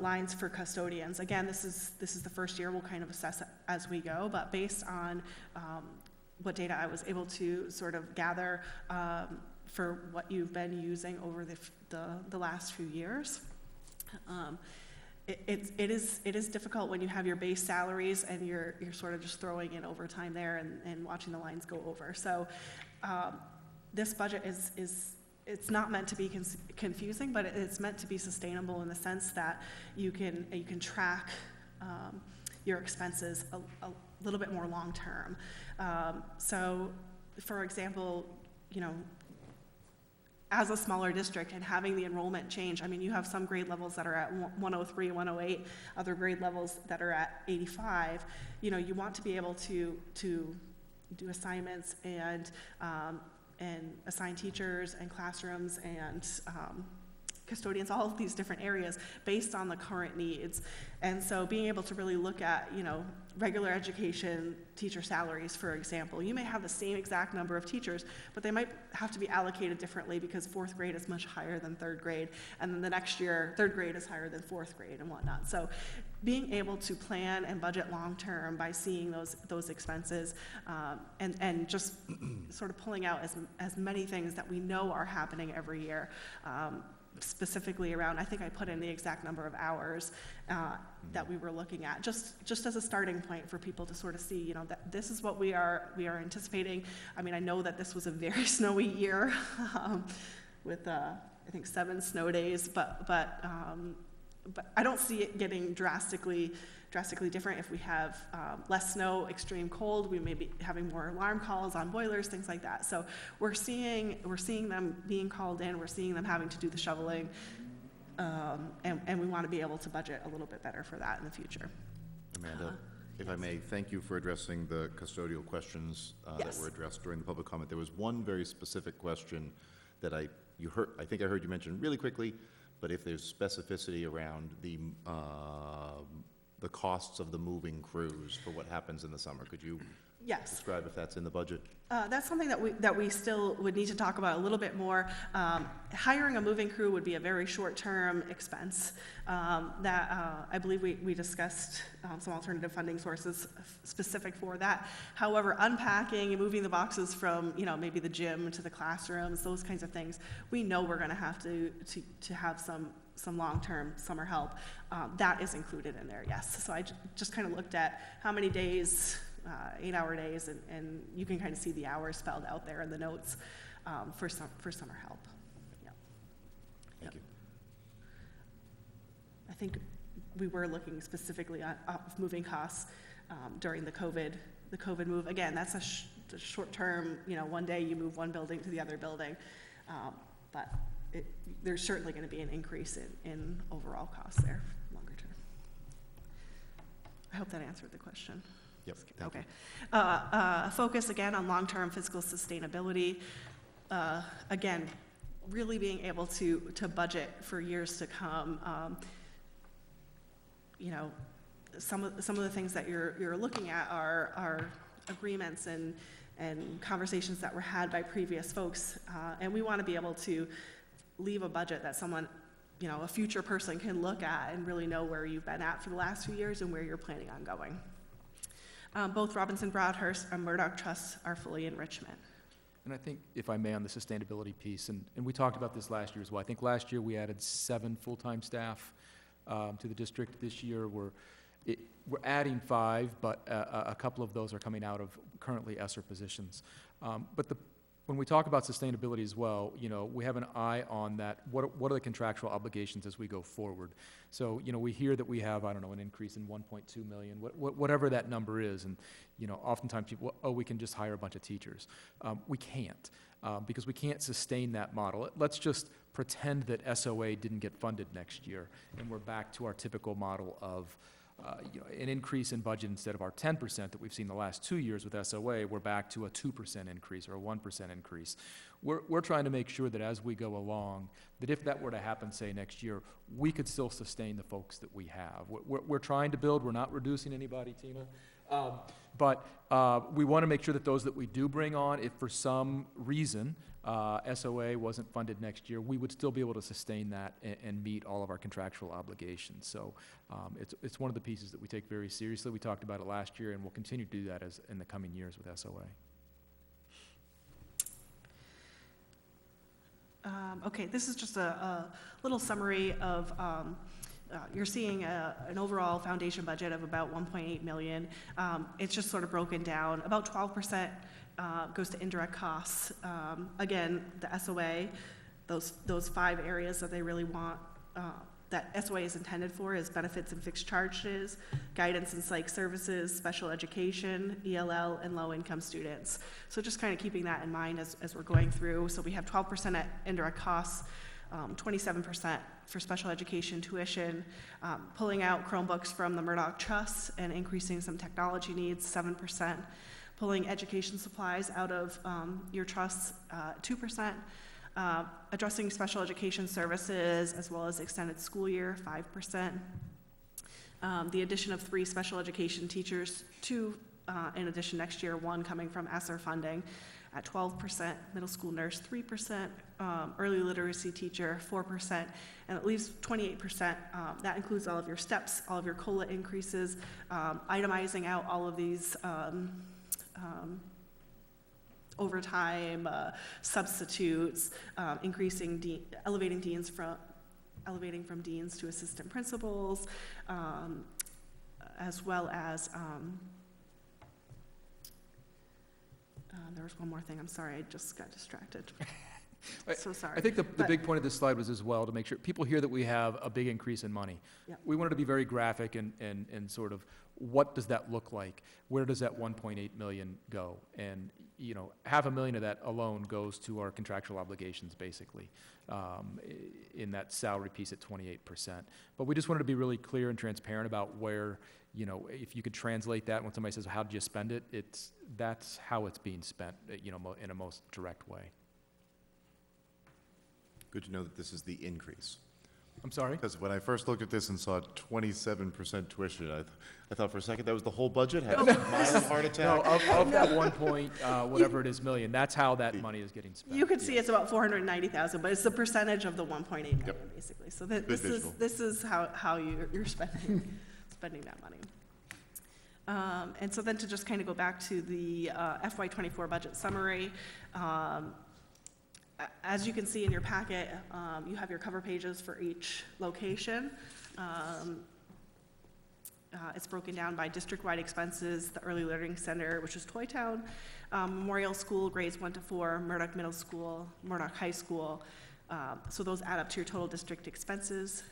Speaker 6: lines for custodians. Again, this is the first year. We'll kind of assess it as we go, but based on what data I was able to sort of gather for what you've been using over the last few years. It is difficult when you have your base salaries and you're sort of just throwing in overtime there and watching the lines go over. So this budget it's not meant to be confusing, but it's meant to be sustainable in the sense that you can track your expenses a little bit more long term. So, for example, as a smaller district and having the enrollment change, you have some grade levels that are at 103, 108, other grade levels that are at 85. You want to be able to do assignments and assign teachers and classrooms and custodians, all of these different areas based on the current needs. And so being able to really look at, regular education teacher salaries, for example, you may have the same exact number of teachers, but they might have to be allocated differently because fourth grade is much higher than third grade, and then the next year, third grade is higher than fourth grade and whatnot. So being able to plan and budget long-term by seeing those expenses, and just sort of pulling out as many things that we know are happening every year, specifically around, I think I put in the exact number of hours that we were looking at, just as a starting point for people to sort of see, that this is what we are anticipating. I mean, I know that this was a very snowy year with I think 7 snow days, but I don't see it getting drastically different if we have less snow, extreme cold. We may be having more alarm calls on boilers, things like that. So we're seeing them being called in. We're seeing them having to do the shoveling, and we want to be able to budget a little bit better for that in the future.
Speaker 1: Amanda, if I may, thank you for addressing the custodial questions that
Speaker 6: Yes.
Speaker 1: were addressed during the public comment. There was one very specific question that I think I heard you mention really quickly, but if there's specificity around the costs of the moving crews for what happens in the summer, could you
Speaker 6: Yes.
Speaker 1: describe if that's in the budget?
Speaker 6: That's something that we still would need to talk about a little bit more. Hiring a moving crew would be a very short-term expense that I believe we discussed some alternative funding sources specific for that. However, unpacking and moving the boxes from maybe the gym to the classrooms, those kinds of things, we know we're going to have to have some long-term summer help. That is included in there, yes. So I just kind of looked at how many days, 8-hour days, and you can kind of see the hours spelled out there in the notes for summer help. Yeah.
Speaker 1: Thank you.
Speaker 6: I think we were looking specifically at moving costs during the COVID move. Again, that's a short-term, one day you move one building to the other building, but there's certainly going to be an increase in overall costs there longer term. I hope that answered the question.
Speaker 1: Yep, thank you.
Speaker 6: Okay. Focus again on long-term fiscal sustainability. Again, really being able to budget for years to come. Some of the things that you're looking at are agreements and conversations that were had by previous folks, and we want to be able to leave a budget that someone, a future person can look at and really know where you've been at for the last few years and where you're planning on going. Both Robinson Broadhurst and Murdoch Trust are fully in Richmond.
Speaker 2: And I think, if I may, on the sustainability piece, and we talked about this last year as well. I think last year we added 7 full-time staff to the district. This year we're adding 5, but a couple of those are coming out of currently ESSER positions. When we talk about sustainability as well, we have an eye on that. What are the contractual obligations as we go forward? So, we hear that we have, an increase in 1.2 million, whatever that number is. And, oftentimes people, we can just hire a bunch of teachers. We can't, because we can't sustain that model. Let's just pretend that SOA didn't get funded next year, and we're back to our typical model of an increase in budget. Instead of our 10% that we've seen the last 2 years with SOA, we're back to a 2% increase or a 1% increase. We're trying to make sure that as we go along, that if that were to happen, say, next year, we could still sustain the folks that we have. We're trying to build. We're not reducing anybody, Tina. But we want to make sure that those that we do bring on, if for some reason SOA wasn't funded next year, we would still be able to sustain that and meet all of our contractual obligations. So it's one of the pieces that we take very seriously. We talked about it last year, and we'll continue to do that in the coming years with SOA.
Speaker 6: Okay, this is just a little summary of, you're seeing an overall foundation budget of about 1.8 million. It's just sort of broken down. About 12% goes to indirect costs. Again, the SOA, those 5 areas that they really want, that SOA is intended for, is benefits and fixed charges, guidance and psych services, special education, ELL, and low-income students. So just kind of keeping that in mind as we're going through. So we have 12% at indirect costs, 27% for special education tuition, pulling out Chromebooks from the Murdoch Trust and increasing some technology needs, 7%, pulling education supplies out of your trusts, 2%, Addressing special education services as well as extended school year, 5%. The addition of 3 special education teachers, 2 in addition next year, 1 coming from ESSER funding at 12%, middle school nurse 3%, early literacy teacher 4%, and it leaves 28%. That includes all of your steps, all of your COLA increases, itemizing out all of these overtime, substitutes, elevating from deans to assistant principals, as well as, there was one more thing, I'm sorry, I just got distracted. So sorry.
Speaker 2: I think the
Speaker 6: But-
Speaker 2: big point of this slide was as well to make sure, people hear that we have a big increase in money.
Speaker 6: Yep.
Speaker 2: We wanted to be very graphic and sort of, what does that look like? Where does that 1.8 million go? And, you know, $500,000 of that alone goes to our contractual obligations, basically, in that salary piece at 28%. But we just wanted to be really clear and transparent about where, you know, if you could translate that when somebody says, how did you spend it? That's how it's being spent, you know, in a most direct way.
Speaker 1: Good to know that this is the increase.
Speaker 2: I'm sorry?
Speaker 1: Because when I first looked at this and saw 27% tuition, I thought for a second that was the whole budget, had a mild heart
Speaker 2: No,
Speaker 1: attack.
Speaker 2: of that 1 point, whatever it is, million, that's how that money is getting spent.
Speaker 6: You could see it's about 490,000, but it's the percentage of the 1.8 million,
Speaker 1: Yep.
Speaker 6: basically. So
Speaker 1: Good visual.
Speaker 6: this is how you're spending, spending that money. And so then to just kind of go back to the FY24 budget summary, as you can see in your packet, you have your cover pages for each location. It's broken down by district-wide expenses, the Early Learning Center, which is Toy Town, Memorial School, grades 1 to 4, Murdoch Middle School, Murdoch High School. So those add up to your total district expenses.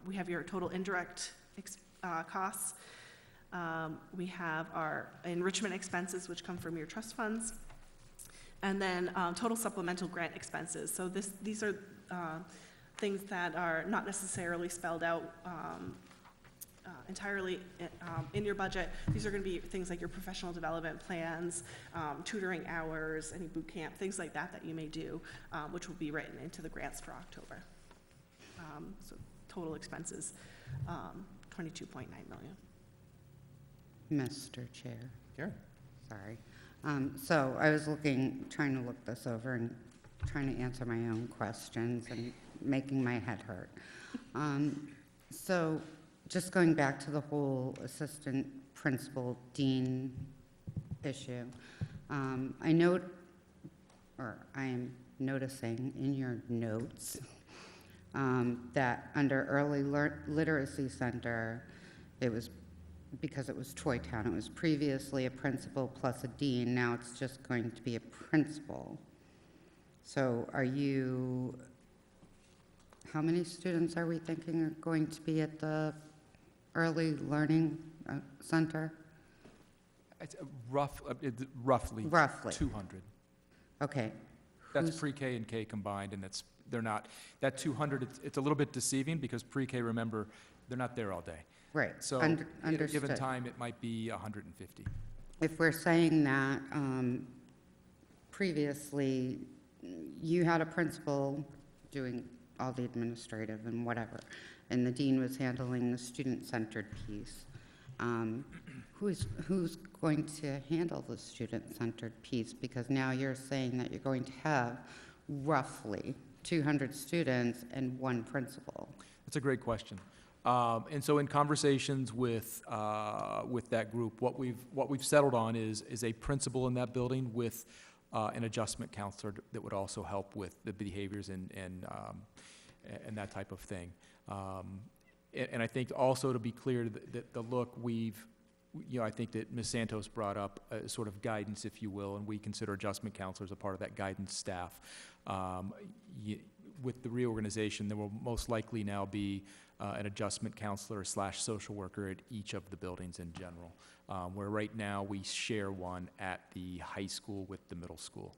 Speaker 6: We have your total indirect costs. We have our enrichment expenses, which come from your trust funds. And then total supplemental grant expenses. So these are things that are not necessarily spelled out entirely in your budget. These are going to be things like your professional development plans, tutoring hours, any boot camp, things like that that you may do, which will be written into the grants for October. So total expenses, 22.9 million.
Speaker 7: Mr. Chair,
Speaker 1: Karen?
Speaker 7: sorry. So I was trying to look this over and trying to answer my own questions and making my head hurt. So just going back to the whole assistant principal dean issue, I am noticing in your notes that under Early Literacy Center, it was, because it was Toy Town, it was previously a principal plus a dean, now it's just going to be a principal. So how many students are we thinking are going to be at the Early Learning Center?
Speaker 2: It's roughly
Speaker 7: Roughly.
Speaker 2: 200.
Speaker 7: Okay.
Speaker 2: That's
Speaker 7: Who's-
Speaker 2: pre-K and K combined, and they're not, that 200, it's a little bit deceiving because pre-K, remember, they're not there all day.
Speaker 7: Right,
Speaker 2: So at a given
Speaker 7: understood.
Speaker 2: time, it might be 150.
Speaker 7: If we're saying that previously you had a principal doing all the administrative and whatever, and the dean was handling the student-centered piece, who's going to handle the student-centered piece? Because now you're saying that you're going to have roughly 200 students and 1 principal.
Speaker 2: That's a great question. And so in conversations with that group, what we've settled on is a principal in that building with an adjustment counselor that would also help with the behaviors and that type of thing. And I think also to be clear that the look I think that Ms. Santos brought up a sort of guidance, if you will, and we consider adjustment counselors a part of that guidance staff. With the reorganization, there will most likely now be an adjustment counselor / social worker at each of the buildings in general, where right now we share one at the high school with the middle school.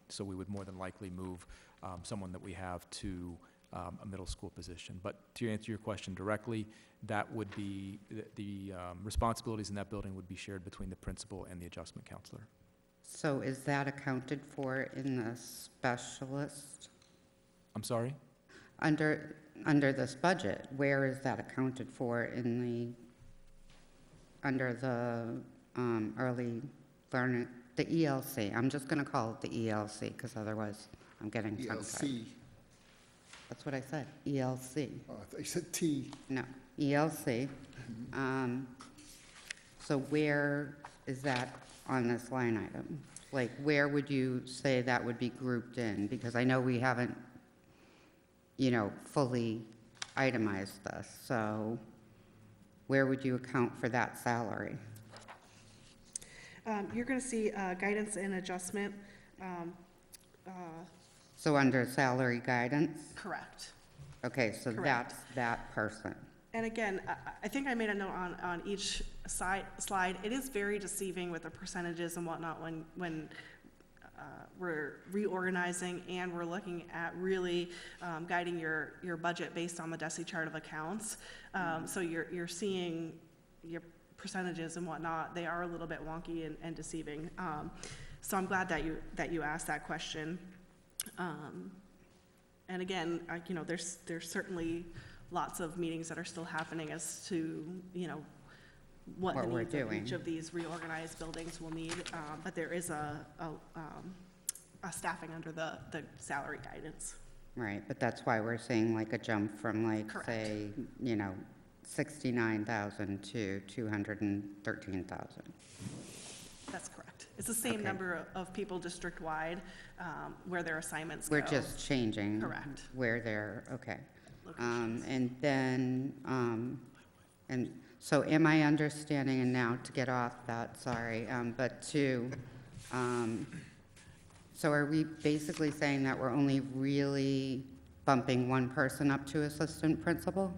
Speaker 2: So we would more than likely move someone that we have to a middle school position. But to answer your question directly, that would be, the responsibilities in that building would be shared between the principal and the adjustment counselor.
Speaker 7: So is that accounted for in the specialist?
Speaker 2: I'm sorry?
Speaker 7: Under this budget, where is that accounted for in under the early learning, the ELC? I'm just going to call it the ELC, because otherwise I'm getting tongue-tied.
Speaker 8: ELC.
Speaker 7: That's what I said, ELC.
Speaker 8: Oh, I thought you said T.
Speaker 7: No, ELC. So where is that on this line item? Like, where would you say that would be grouped in? Because I know we haven't, fully itemized this, so where would you account for that salary?
Speaker 6: You're going to see guidance and adjustment.
Speaker 7: So under salary guidance?
Speaker 6: Correct.
Speaker 7: Okay, so
Speaker 6: Correct.
Speaker 7: that's that person.
Speaker 6: And again, I think I made a note on each slide. It is very deceiving with the percentages and whatnot when we're reorganizing and we're looking at really guiding your budget based on the DESI chart of accounts. So you're seeing your percentages and whatnot. They are a little bit wonky and deceiving. So I'm glad that you asked that question. And again, there's certainly lots of meetings that are still happening as to, what the
Speaker 7: we're
Speaker 6: needs of
Speaker 7: doing.
Speaker 6: each of these reorganized buildings will need. But there is a staffing under the salary guidance.
Speaker 7: Right, but that's why we're seeing like a jump from like,
Speaker 6: Correct.
Speaker 7: say, 69,000 to 213,000.
Speaker 6: That's correct. It's the same
Speaker 7: Okay.
Speaker 6: number of people district-wide where their assignments go.
Speaker 7: We're just changing.
Speaker 6: Correct.
Speaker 7: Where they're, okay.
Speaker 6: Locations.
Speaker 7: And then, and so am I understanding, and now to get off that, sorry, but so are we basically saying that we're only really bumping one person up to assistant principal?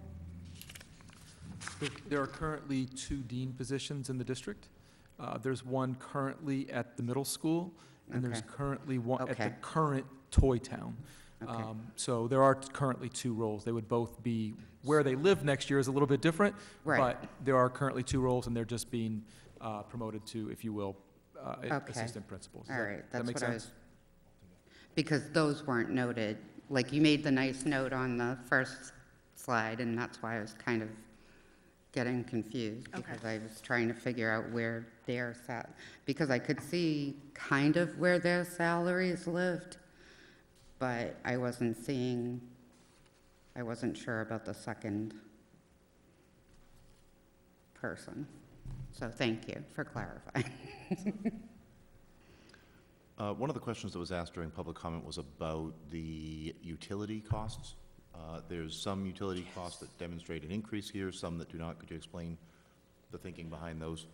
Speaker 2: There are currently 2 dean positions in the district. There's one currently at the middle school, and there's
Speaker 7: Okay.
Speaker 2: currently one at the
Speaker 7: Okay.
Speaker 2: current Toy Town.
Speaker 7: Okay.
Speaker 2: So there are currently 2 roles. They would both be, where they live next year is a little bit different,
Speaker 7: Right.
Speaker 2: but there are currently 2 roles, and they're just being promoted to, if you will,
Speaker 7: Okay.
Speaker 2: assistant principals. Does
Speaker 7: All
Speaker 2: that-
Speaker 7: right,
Speaker 2: does that
Speaker 7: that's
Speaker 2: make
Speaker 7: what I
Speaker 2: sense?
Speaker 7: was, because those weren't noted. Like, you made the nice note on the first slide, and that's why I was kind of getting confused.
Speaker 6: Okay.
Speaker 7: Because I was trying to figure out where their because I could see kind of where their salaries lived, but I wasn't sure about the second person. So thank you for clarifying.
Speaker 1: One of the questions that was asked during public comment was about the utility costs. There's some utility costs that demonstrate an increase here, some that do not. Could you explain the thinking behind those?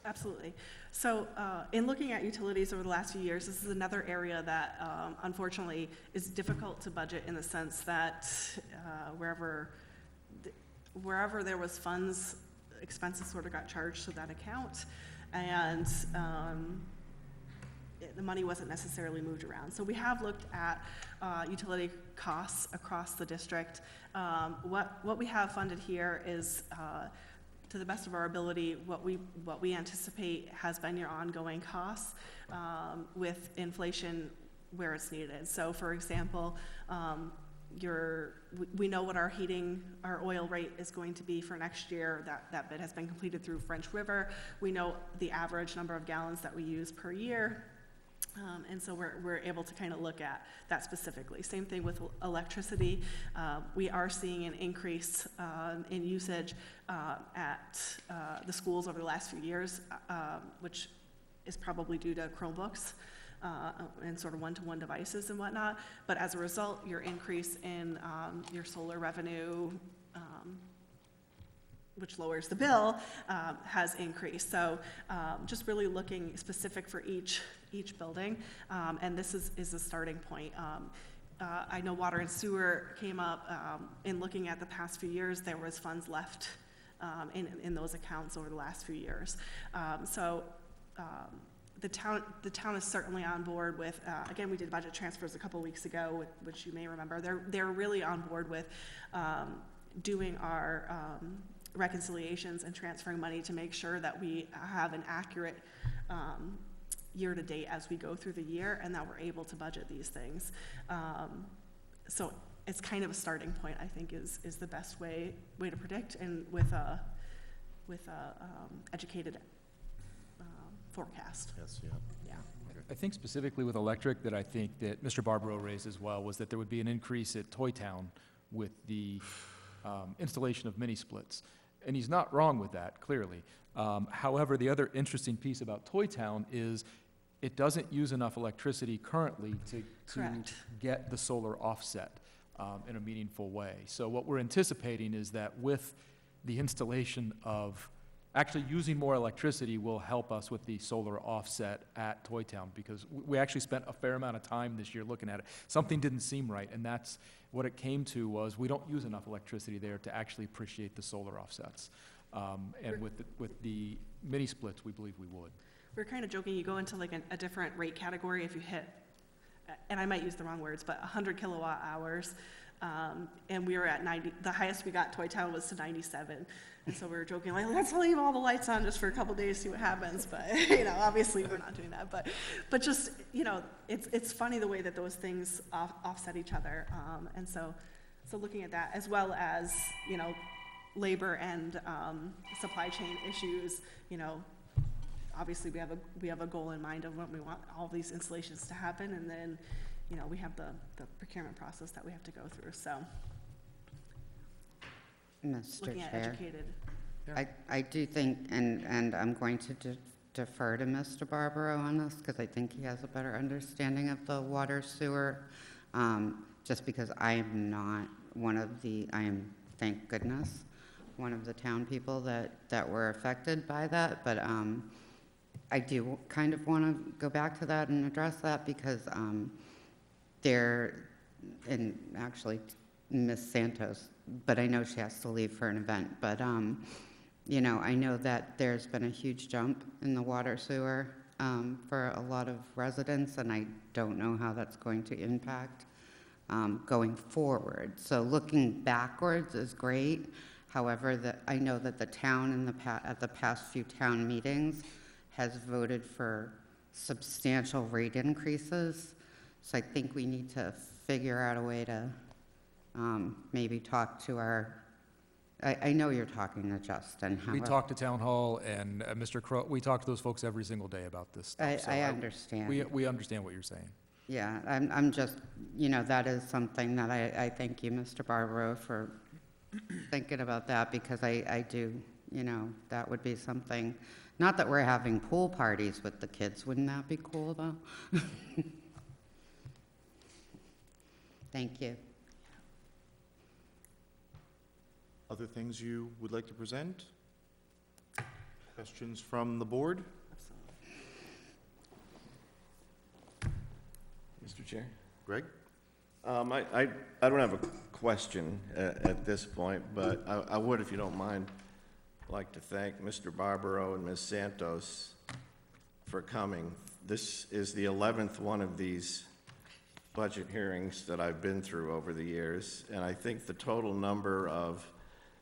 Speaker 6: Absolutely. So in looking at utilities over the last few years, this is another area that unfortunately is difficult to budget in the sense that wherever there was funds, expenses sort of got charged to that account, and the money wasn't necessarily moved around. So we have looked at utility costs across the district. What we have funded here is, to the best of our ability, what we anticipate has been your ongoing costs with inflation where it's needed. So, for example, we know what our oil rate is going to be for next year. That bid has been completed through French River. We know the average number of gallons that we use per year. And so we're able to kind of look at that specifically. Same thing with electricity. We are seeing an increase in usage at the schools over the last few years, which is probably due to Chromebooks and sort of one-to-one devices and whatnot. But as a result, your increase in your solar revenue, which lowers the bill, has increased. So just really looking specific for each building, and this is a starting point. I know water and sewer came up in looking at the past few years. There was funds left in those accounts over the last few years. So the town is certainly on board with, again, we did budget transfers a couple weeks ago, which you may remember. They're really on board with doing our reconciliations and transferring money to make sure that we have an accurate year-to-date as we go through the year, and that we're able to budget these things. So it's kind of a starting point, I think, is the best way to predict, and with a educated forecast.
Speaker 1: Yes, yeah.
Speaker 6: Yeah.
Speaker 2: I think specifically with electric, that I think that Mr. Barbaro raised as well, was that there would be an increase at Toy Town with the installation of mini splits. And he's not wrong with that, clearly. However, the other interesting piece about Toy Town is it doesn't use enough electricity currently to
Speaker 6: Correct.
Speaker 2: get the solar offset in a meaningful way. So what we're anticipating is that with the installation of, actually using more electricity will help us with the solar offset at Toy Town, because we actually spent a fair amount of time this year looking at it. Something didn't seem right, and that's what it came to, was we don't use enough electricity there to actually appreciate the solar offsets. And with the mini splits, we believe we would.
Speaker 6: We're kind of joking, you go into like a different rate category if you hit, and I might use the wrong words, but 100 kilowatt hours. And we were at 90, the highest we got, Toy Town, was to 97. And so we were joking, like, let's leave all the lights on just for a couple days, see what happens. But, obviously we're not doing that. But just, it's funny the way that those things offset each other. And so looking at that, as well as, labor and supply chain issues, obviously we have a goal in mind of when we want all these installations to happen, and then, we have the procurement process that we have to go through, so.
Speaker 7: Mr.
Speaker 6: Looking at
Speaker 7: Chair,
Speaker 6: educated.
Speaker 7: I do think, and I'm going to defer to Mr. Barbaro on this, because I think he has a better understanding of the water sewer, just because I am not I am, thank goodness, one of the town people that were affected by that, but I do kind of want to go back to that and address that, because and actually Ms. Santos, but I know she has to leave for an event, but I know that there's been a huge jump in the water sewer for a lot of residents, and I don't know how that's going to impact going forward. So looking backwards is great. However, I know that the town at the past few town meetings has voted for substantial rate increases. So I think we need to figure out a way to maybe talk to I know you're talking to Justin.
Speaker 2: We talk to Town Hall, and Mr. Crow, we talk to those folks every single day about this stuff. So
Speaker 7: I understand.
Speaker 2: We understand what you're saying.
Speaker 7: Yeah, I'm just, that is something that I thank you, Mr. Barbaro, for thinking about that, because I do, that would be something, not that we're having pool parties with the kids, wouldn't that be cool, though? Thank you.
Speaker 1: Other things you would like to present? Questions from the board?
Speaker 3: Mr. Chair?
Speaker 1: Greg?
Speaker 3: I don't have a question at this point, but I would, if you don't mind, like to thank Mr. Barbaro and Ms. Santos for coming. This is the 11th one of these budget hearings that I've been through over the years, and I think the total number of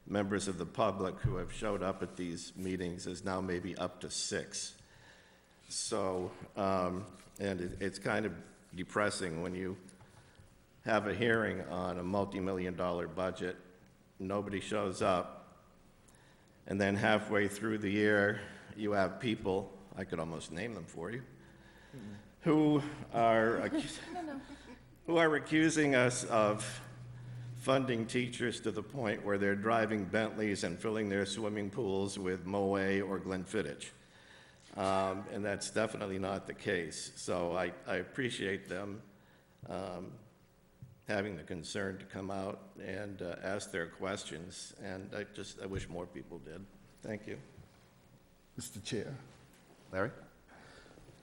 Speaker 3: members of the public who have showed up at these meetings is now maybe up to 6. So, and it's kind of depressing when you have a hearing on a multi-million-dollar budget, nobody shows up, and then halfway through the year, you have people, I could almost name them for you, who are accusing us of funding teachers to the point where they're driving Bentleys and filling their swimming pools with Moët or Glenfiddich. And that's definitely not the case. So I appreciate them having the concern to come out and ask their questions, and I wish more people did. Thank you.
Speaker 8: Mr. Chair.
Speaker 1: Larry?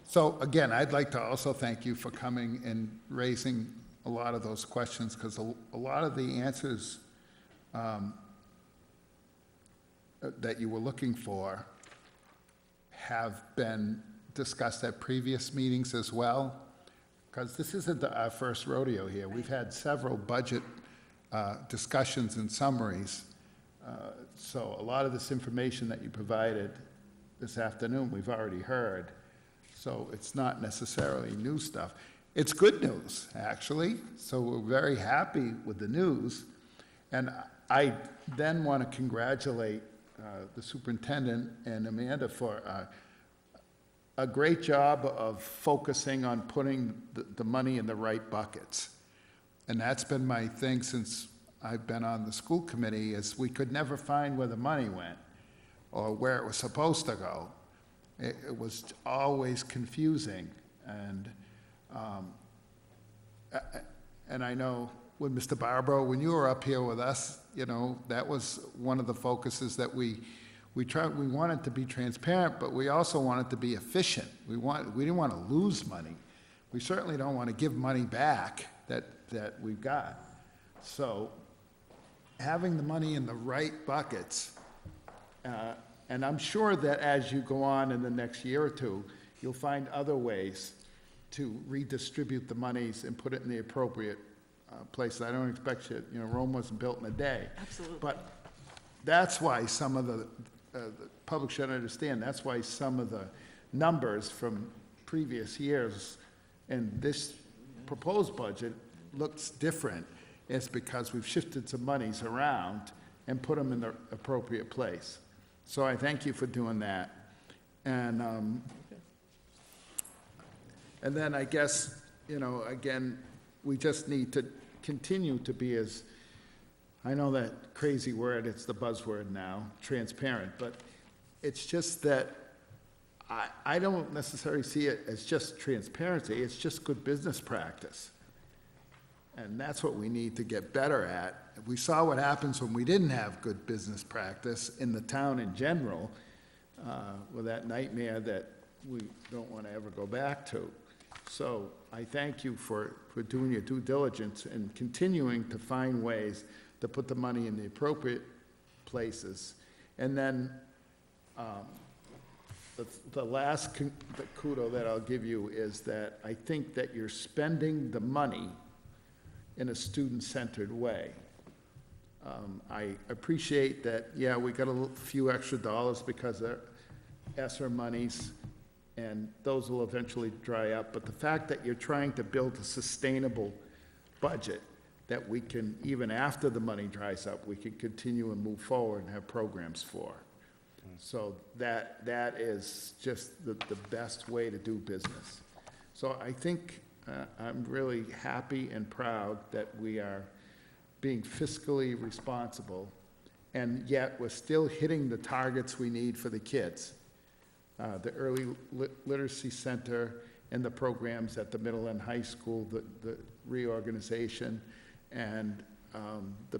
Speaker 8: So again, I'd like to also thank you for coming and raising a lot of those questions, because a lot of the answers that you were looking for have been discussed at previous meetings as well, because this isn't our first rodeo here. We've had several budget discussions and summaries. So a lot of this information that you provided this afternoon, we've already heard. So it's not necessarily new stuff. It's good news, actually, so we're very happy with the news. And I then want to congratulate the superintendent and Amanda for a great job of focusing on putting the money in the right buckets. And that's been my thing since I've been on the school committee, is we could never find where the money went or where it was supposed to go. It was always confusing. And I know with Mr. Barbaro, when you were up here with us, you know, that was one of the focuses that we wanted to be transparent, but we also wanted to be efficient. We didn't want to lose money. We certainly don't want to give money back that we've got. So having the money in the right buckets, and I'm sure that as you go on in the next year or two, you'll find other ways to redistribute the monies and put it in the appropriate places. I don't expect you, Rome wasn't built in a day.
Speaker 6: Absolutely.
Speaker 8: But that's why some of the public should understand, that's why some of the numbers from previous years and this proposed budget looks different. It's because we've shifted some monies around and put them in the appropriate place. So I thank you for doing that. And then I guess, again, we just need to continue to be as, I know that crazy word, it's the buzzword now, transparent, but it's just that I don't necessarily see it as just transparency, it's just good business practice. And that's what we need to get better at. We saw what happens when we didn't have good business practice in the town in general, with that nightmare that we don't want to ever go back to. So I thank you for doing your due diligence and continuing to find ways to put the money in the appropriate places. And then the last kudo that I'll give you is that I think that you're spending the money in a student-centered way. I appreciate that, yeah, we got a few extra dollars because of ESSER monies, and those will eventually dry up. But the fact that you're trying to build a sustainable budget that we can, even after the money dries up, we can continue and move forward and have programs for. So that is just the best way to do business. So I think I'm really happy and proud that we are being fiscally responsible, and yet we're still hitting the targets we need for the kids. The early literacy center and the programs at the middle and high school, the reorganization, and the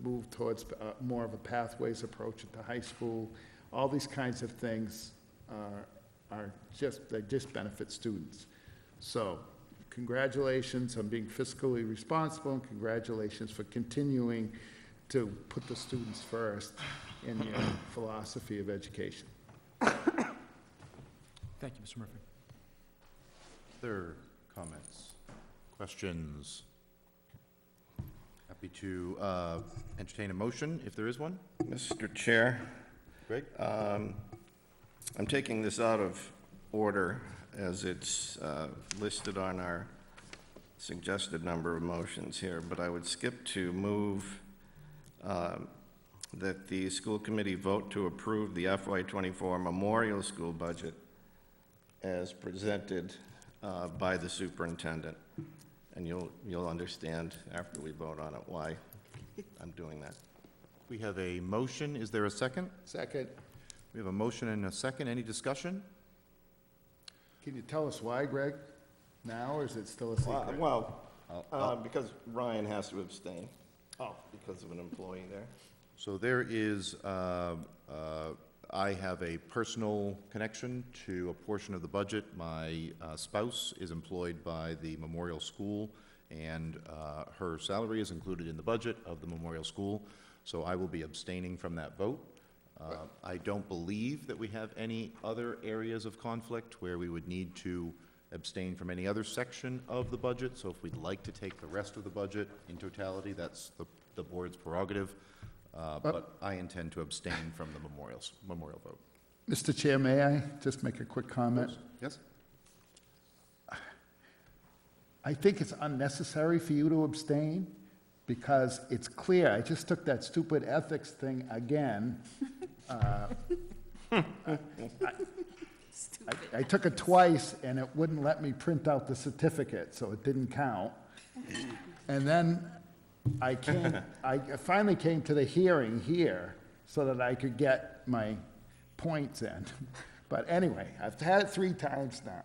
Speaker 8: move towards more of a pathways approach at the high school. All these kinds of things they just benefit students. So congratulations on being fiscally responsible, and congratulations for continuing to put the students first in your philosophy of education.
Speaker 2: Thank you, Mr. Murphy.
Speaker 1: Other comments, questions? Happy to entertain a motion, if there is one.
Speaker 3: Mr. Chair,
Speaker 1: Greg?
Speaker 3: I'm taking this out of order as it's listed on our suggested number of motions here, but I would skip to move that the school committee vote to approve the FY24 Memorial School budget as presented by the superintendent. And you'll understand after we vote on it why I'm doing that.
Speaker 1: We have a motion. Is there a second?
Speaker 8: Second,
Speaker 1: We have a motion and a second. Any discussion?
Speaker 8: can you tell us why, Greg? Now, or is it still a secret?
Speaker 3: Because Ryan has to abstain.
Speaker 8: Oh.
Speaker 3: Because of an employee there.
Speaker 1: So there is, I have a personal connection to a portion of the budget. My spouse is employed by the Memorial School, and her salary is included in the budget of the Memorial School, so I will be abstaining from that vote. I don't believe that we have any other areas of conflict where we would need to abstain from any other section of the budget, so if we'd like to take the rest of the budget in totality, that's the board's prerogative, but I intend to abstain from the memorial vote.
Speaker 8: Mr. Chair, may I just make a quick comment?
Speaker 1: Yes?
Speaker 8: I think it's unnecessary for you to abstain, because it's clear, I just took that stupid ethics thing again. I took it twice, and it wouldn't let me print out the certificate, so it didn't count. And then I finally came to the hearing here so that I could get my points in. But anyway, I've had it 3 times now.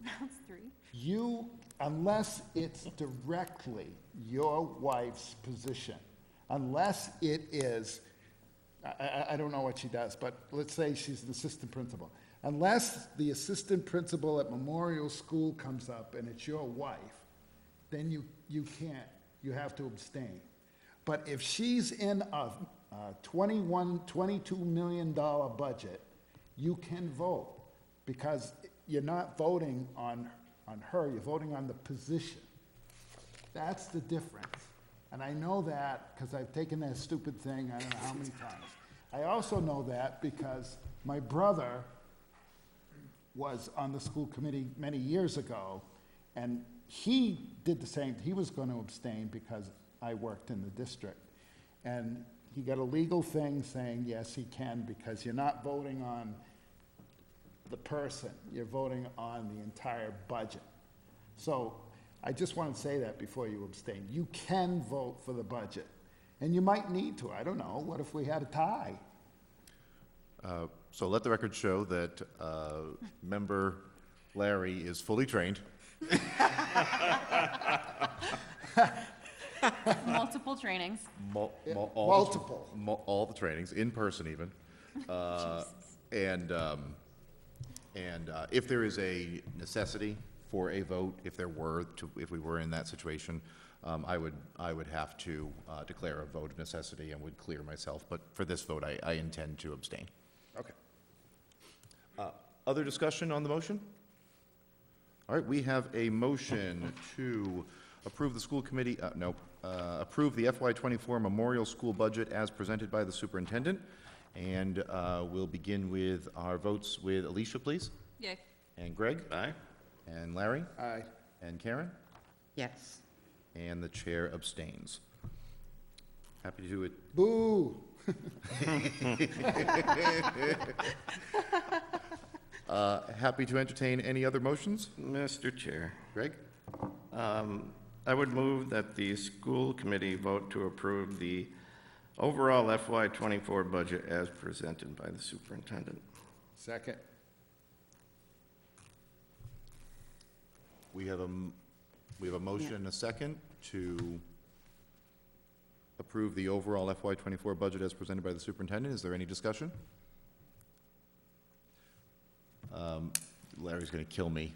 Speaker 9: That's 3.
Speaker 8: You, unless it's directly your wife's position, unless it is, I don't know what she does, but let's say she's an assistant principal. Unless the assistant principal at Memorial School comes up and it's your wife, then you can't, you have to abstain. But if she's in a $22 million budget, you can vote, because you're not voting on her, you're voting on the position. That's the difference. And I know that because I've taken that stupid thing, I don't know how many times. I also know that because my brother was on the school committee many years ago, and he did the same. He was going to abstain because I worked in the district. And he got a legal thing saying, yes, he can, because you're not voting on the person, you're voting on the entire budget. So I just want to say that before you abstain. You can vote for the budget, and you might need to. I don't know. What if we had a tie?
Speaker 1: So let the record show that member Larry is fully trained.
Speaker 9: Multiple trainings.
Speaker 1: All the trainings, in person even. And if there is a necessity for a vote, if we were in that situation, I would have to declare a vote of necessity and would clear myself. But for this vote, I intend to abstain. Okay. Other discussion on the motion? All right, we have a motion to approve the school committee, approve the FY24 Memorial School budget as presented by the superintendent. And we'll begin with our votes with Alicia, please.
Speaker 9: Yay.
Speaker 1: And Greg? Aye. And Larry?
Speaker 8: Aye.
Speaker 1: And Karen?
Speaker 7: Yes.
Speaker 1: And the chair abstains. Happy to do it.
Speaker 8: Boo!
Speaker 1: Happy to entertain any other motions?
Speaker 3: Mr. Chair,
Speaker 1: Greg?
Speaker 3: I would move that the school committee vote to approve the overall FY24 budget as presented by the superintendent.
Speaker 8: Second.
Speaker 1: We have a motion and a second to approve the overall FY24 budget as presented by the superintendent. Is there any discussion? Larry's going to kill me.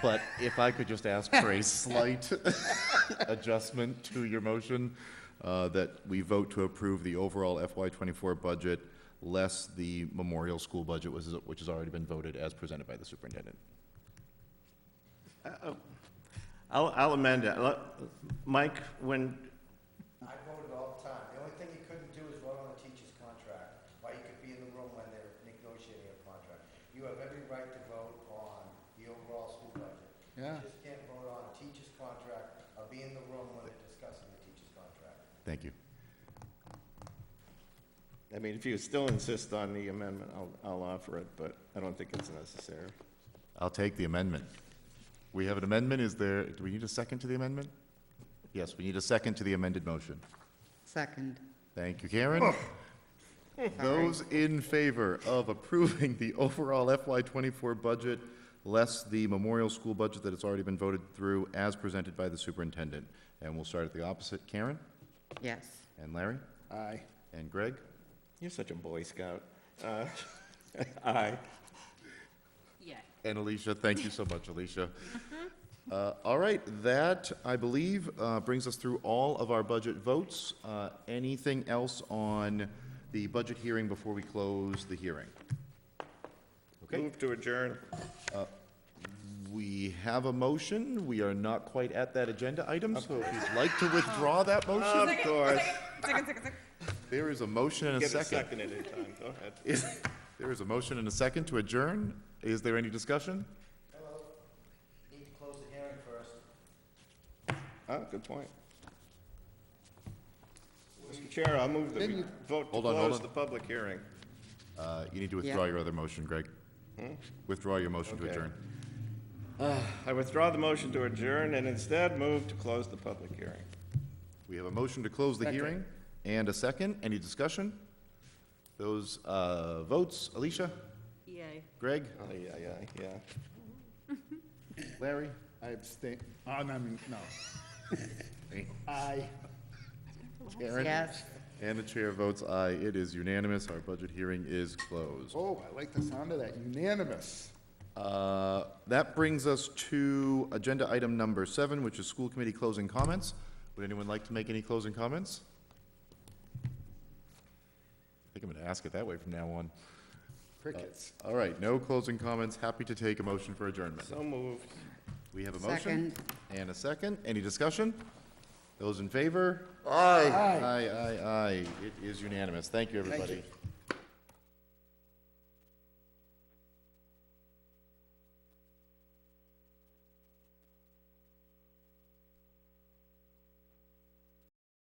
Speaker 1: But if I could just ask for a slight adjustment to your motion, that we vote to approve the overall FY24 budget less the Memorial School budget, which has already been voted as presented by the superintendent.
Speaker 3: I'll amend it. Mike, when,
Speaker 4: I voted all the time. The only thing you couldn't do is vote on the teacher's contract, or you could be in the room when they're negotiating a contract. You have every right to vote on the overall school budget.
Speaker 8: Yeah.
Speaker 4: You just can't vote on a teacher's contract or be in the room when they're discussing the teacher's contract.
Speaker 1: Thank you.
Speaker 3: I mean, if you still insist on the amendment, I'll offer it, but I don't think it's necessary.
Speaker 1: I'll take the amendment. We have an amendment. Do we need a second to the amendment? Yes, we need a second to the amended motion.
Speaker 7: Second.
Speaker 1: Thank you, Karen. Those in favor of approving the overall FY24 budget less the Memorial School budget that has already been voted through as presented by the superintendent. And we'll start at the opposite. Karen?
Speaker 7: Yes.
Speaker 1: And Larry?
Speaker 8: Aye.
Speaker 1: And Greg?
Speaker 3: You're such a Boy Scout. Aye.
Speaker 9: Yeah.
Speaker 1: And Alicia, thank you so much, Alicia. All right, that, I believe, brings us through all of our budget votes. Anything else on the budget hearing before we close the hearing? Okay,
Speaker 3: Move to adjourn.
Speaker 1: we have a motion. We are not quite at that agenda item, so if you'd like to withdraw that motion,
Speaker 3: Of course.
Speaker 9: Second.
Speaker 1: there is a motion and a
Speaker 3: Get a
Speaker 1: second.
Speaker 3: second at a time, go ahead.
Speaker 1: There is a motion and a second to adjourn. Is there any discussion?
Speaker 4: Need to close the hearing first.
Speaker 3: Oh, good point. Mr. Chair, I'll move that we vote to
Speaker 1: Hold on.
Speaker 3: close the public hearing.
Speaker 1: You need to withdraw your other motion, Greg. Withdraw your motion to
Speaker 3: Okay.
Speaker 1: adjourn.
Speaker 3: I withdraw the motion to adjourn and instead move to close the public hearing.
Speaker 1: We have a motion to close the hearing and a second. Any discussion? Those votes, Alicia?
Speaker 9: Yay.
Speaker 1: Greg?
Speaker 3: Oh, yeah.
Speaker 1: Larry?
Speaker 8: I abstain. Oh, no, I mean, no. Aye.
Speaker 1: Karen?
Speaker 7: Yes.
Speaker 1: And the chair votes aye. It is unanimous. Our budget hearing is closed.
Speaker 8: Oh, I like the sound of that, unanimous.
Speaker 1: That brings us to agenda item number 7, which is school committee closing comments. Would anyone like to make any closing comments? I think I'm going to ask it that way from now on.
Speaker 8: Crickets.
Speaker 1: All right, no closing comments. Happy to take a motion for adjournment.
Speaker 3: So moved.
Speaker 1: We have a motion
Speaker 7: Second.
Speaker 1: and a second. Any discussion? Those in favor?
Speaker 8: Aye.
Speaker 1: Aye, aye, aye. It is unanimous. Thank you, everybody.